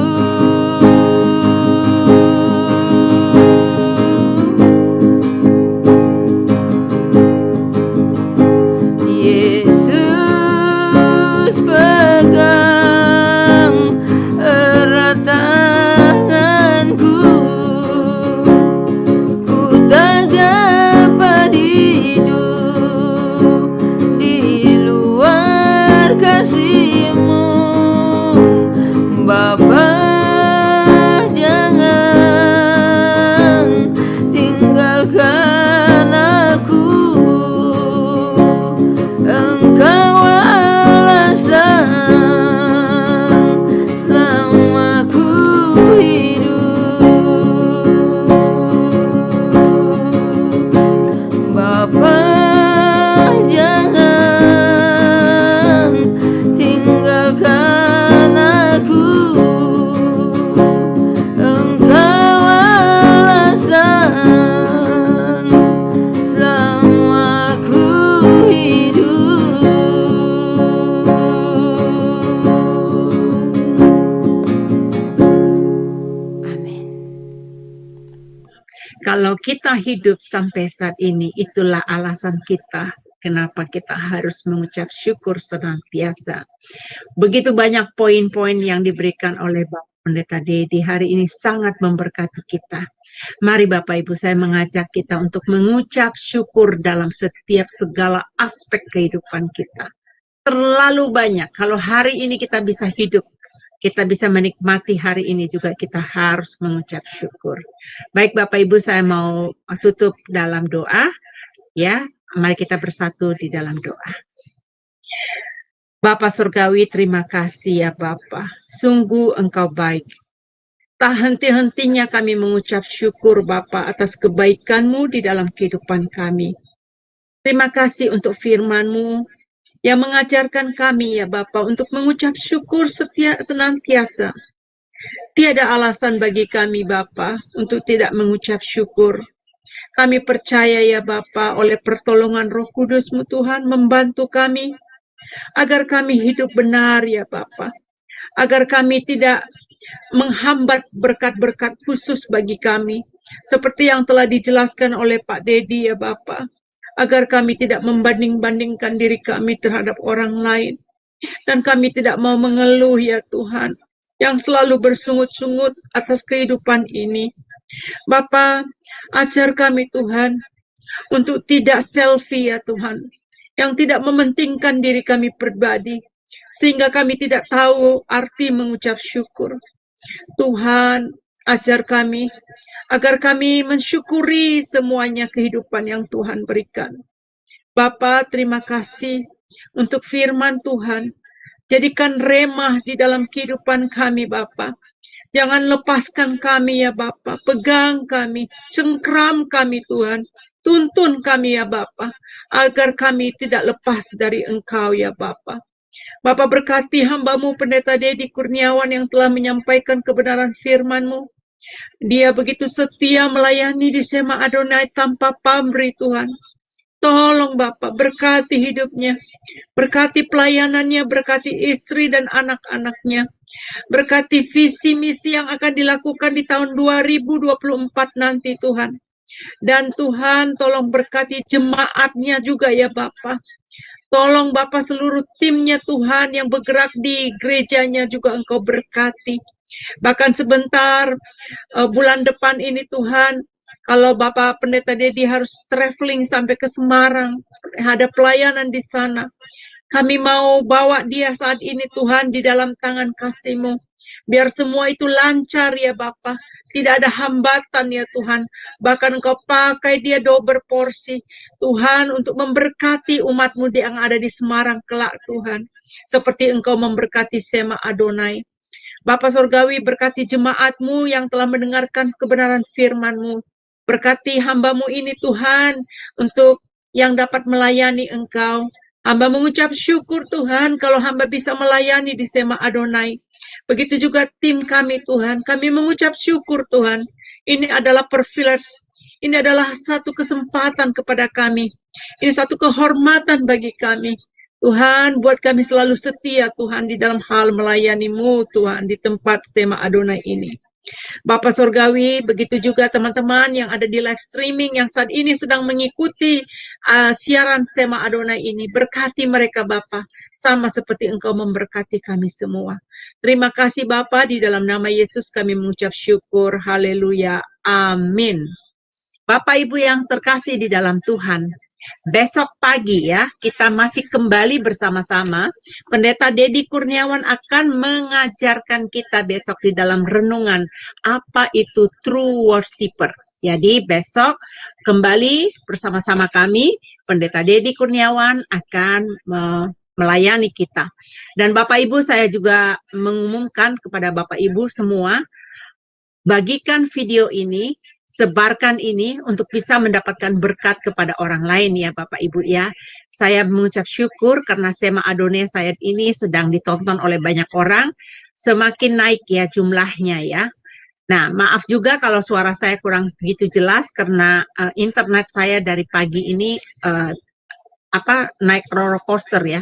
Yesus pegang erat tanganku, ku tak dapat hidup di luar kasih-Mu, Bapa. Jangan tinggalkan aku, Engkau alasan selama ku hidup, Bapa. Jangan tinggalkan aku, Engkau alasan selama ku hidup. Amin. Kalau kita hidup sampai saat ini, itulah alasan kita kenapa kita harus mengucap syukur senantiasa. Begitu banyak poin-poin yang diberikan oleh Bapak Pendeta Dedi hari ini sangat memberkati kita. Mari Bapak Ibu, saya mengajak kita untuk mengucap syukur dalam setiap segala aspek kehidupan kita. Terlalu banyak. Kalau hari ini kita bisa hidup, kita bisa menikmati hari ini juga, kita harus mengucap syukur. Baik Bapak Ibu, saya mau tutup dalam doa. Ya, mari kita bersatu di dalam doa. Bapa Surgawi, terima kasih ya Bapa. Sungguh Engkau baik. Tak henti-hentinya kami mengucap syukur Bapa atas kebaikan-Mu di dalam kehidupan kami. Terima kasih untuk firman-Mu yang mengajarkan kami ya Bapa untuk mengucap syukur senantiasa. Tiada alasan bagi kami Bapa untuk tidak mengucap syukur. Kami percaya ya Bapa oleh pertolongan Roh Kudus-Mu Tuhan membantu kami agar kami hidup benar ya Bapa. Agar kami tidak menghambat berkat-berkat khusus bagi kami. Seperti yang telah dijelaskan oleh Pak Dedi ya Bapa. Agar kami tidak membanding-bandingkan diri kami terhadap orang lain. Dan kami tidak mau mengeluh ya Tuhan. Yang selalu bersungut-sungut atas kehidupan ini. Bapa, ajar kami Tuhan untuk tidak selfie ya Tuhan. Yang tidak mementingkan diri kami pribadi. Sehingga kami tidak tahu arti mengucap syukur. Tuhan, ajar kami agar kami mensyukuri semuanya kehidupan yang Tuhan berikan. Bapa, terima kasih untuk firman Tuhan. Jadikan remah di dalam kehidupan kami, Bapa. Jangan lepaskan kami ya Bapa. Pegang kami, cengkram kami Tuhan. Tuntun kami ya Bapa, agar kami tidak lepas dari Engkau ya Bapa. Bapa berkati hamba-Mu Pendeta Dedi Kurniawan yang telah menyampaikan kebenaran firman-Mu. Dia begitu setia melayani di Sema Adonai tanpa pamrih Tuhan. Tolong Bapak berkati hidupnya, berkati pelayanannya, berkati istri dan anak-anaknya, berkati visi misi yang akan dilakukan di tahun 2024 nanti Tuhan. Dan Tuhan tolong berkati jemaatnya juga ya Bapak. Tolong Bapak seluruh timnya Tuhan yang bergerak di gerejanya juga Engkau berkati. Bahkan sebentar bulan depan ini Tuhan, kalau Bapak Pendeta Dedi harus traveling sampai ke Semarang, ada pelayanan di sana. Kami mau bawa dia saat ini Tuhan di dalam tangan kasih-Mu. Biar semua itu lancar ya Bapa. Tidak ada hambatan ya Tuhan. Bahkan Engkau pakai dia double porsi. Tuhan untuk memberkati umat-Mu yang ada di Semarang kelak Tuhan. Seperti Engkau memberkati Sema Adonai. Bapa Surgawi berkati jemaat-Mu yang telah mendengarkan kebenaran firman-Mu. Berkati hamba-Mu ini Tuhan untuk yang dapat melayani Engkau. Hamba mengucap syukur Tuhan kalau hamba bisa melayani di Sema Adonai. Begitu juga tim kami Tuhan. Kami mengucap syukur Tuhan. Ini adalah privilege. Ini adalah satu kesempatan kepada kami. Ini satu kehormatan bagi kami. Tuhan, buat kami selalu setia Tuhan di dalam hal melayani-Mu Tuhan di tempat Sema Adonai ini. Bapak Surgawi, begitu juga teman-teman yang ada di live streaming yang saat ini sedang mengikuti siaran Sema Adonai ini. Berkati mereka Bapak, sama seperti Engkau memberkati kami semua. Terima kasih Bapak, di dalam nama Yesus kami mengucap syukur. Haleluya. Amin. Bapak Ibu yang terkasih di dalam Tuhan, besok pagi ya, kita masih kembali bersama-sama. Pendeta Dedi Kurniawan akan mengajarkan kita besok di dalam renungan, apa itu true worshiper. Jadi besok kembali bersama-sama kami, Pendeta Dedi Kurniawan akan melayani kita. Dan Bapak Ibu, saya juga mengumumkan kepada Bapak Ibu semua, bagikan video ini, sebarkan ini untuk bisa mendapatkan berkat kepada orang lain ya Bapak Ibu ya. Saya mengucap syukur karena Sema Adonai saat ini sedang ditonton oleh banyak orang, semakin naik ya jumlahnya ya. Nah, maaf juga kalau suara saya kurang begitu jelas karena internet saya dari pagi ini naik roller coaster ya.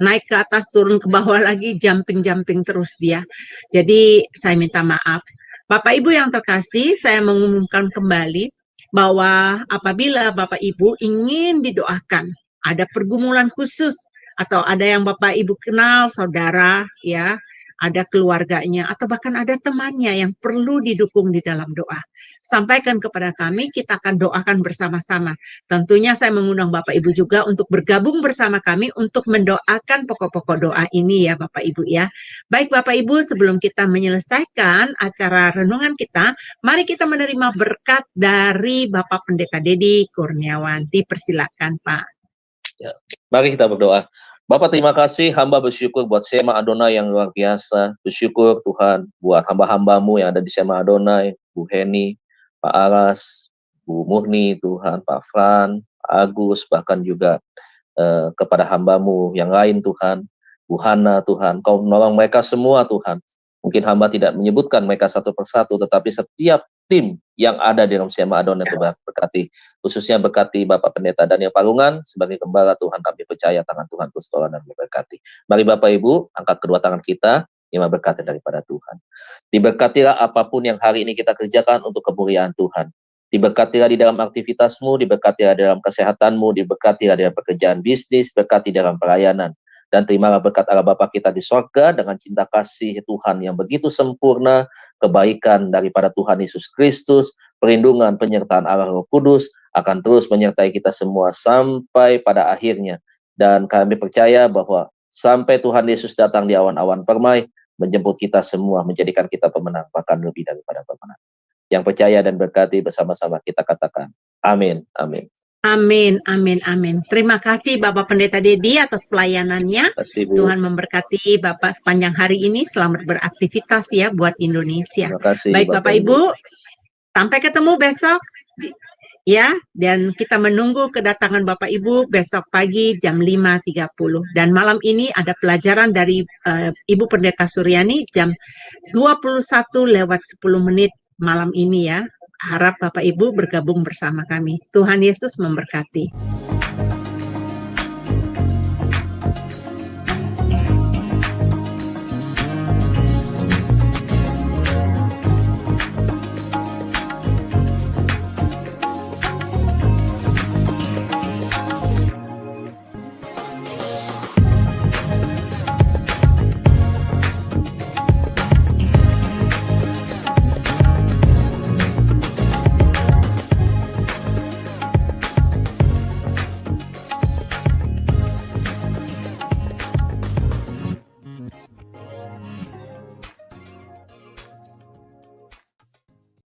Naik ke atas, turun ke bawah lagi, jumping-jumping terus dia. Jadi saya minta maaf. Bapak Ibu yang terkasih, saya mengumumkan kembali bahwa apabila Bapak Ibu ingin didoakan, ada pergumulan khusus, atau ada yang Bapak Ibu kenal, saudara, ya, ada keluarganya, atau bahkan ada temannya yang perlu didukung di dalam doa. Sampaikan kepada kami, kita akan doakan bersama-sama. Tentunya saya mengundang Bapak Ibu juga untuk bergabung bersama kami untuk mendoakan pokok-pokok doa ini ya Bapak Ibu ya. Baik Bapak Ibu, sebelum kita menyelesaikan acara renungan kita, mari kita menerima berkat dari Bapak Pendeta Dedi Kurniawan. Dipersilakan Pak. Ya, mari kita berdoa. Bapak terima kasih, hamba bersyukur buat Sema Adonai yang luar biasa. Bersyukur Tuhan buat hamba-hambamu yang ada di Sema Adonai, Bu Heni, Pak Aras, Bu Murni, Tuhan, Pak Fran, Pak Agus, bahkan juga kepada hamba-Mu yang lain Tuhan, Bu Hana Tuhan, Kau menolong mereka semua Tuhan. Mungkin hamba tidak menyebutkan mereka satu persatu, tetapi setiap tim yang ada di dalam Sema Adonai Tuhan berkati, khususnya berkati Bapak Pendeta Daniel Palungan sebagai gembala Tuhan, kami percaya tangan Tuhan terus tolong dan memberkati. Mari Bapak Ibu, angkat kedua tangan kita, yang berkati daripada Tuhan. Diberkatilah apapun yang hari ini kita kerjakan untuk kemuliaan Tuhan. Diberkatilah di dalam aktivitasmu, diberkatilah dalam kesehatanmu, diberkatilah dalam pekerjaan bisnis, berkati dalam pelayanan. Dan terimalah berkat Allah Bapa kita di sorga dengan cinta kasih Tuhan yang begitu sempurna, kebaikan daripada Tuhan Yesus Kristus, perlindungan penyertaan Allah Roh Kudus akan terus menyertai kita semua sampai pada akhirnya. Dan kami percaya bahwa sampai Tuhan Yesus datang di awan-awan permai, menjemput kita semua, menjadikan kita pemenang, bahkan lebih daripada pemenang. Yang percaya dan berkati bersama-sama kita katakan, amin, amin. Amin, amin, amin. Terima kasih Bapak Pendeta Dedi atas pelayanannya. Terima kasih, Bu. Tuhan memberkati Bapak sepanjang hari ini. Selamat beraktivitas ya buat Indonesia. Terima kasih, Baik Bapak Ibu, sampai ketemu besok. Ya, dan kita menunggu kedatangan Bapak Ibu besok pagi jam 5.30. Dan malam ini ada pelajaran dari Ibu Pendeta Suryani jam 21:10 malam ini ya. Harap Bapak Ibu bergabung bersama kami. Tuhan Yesus memberkati.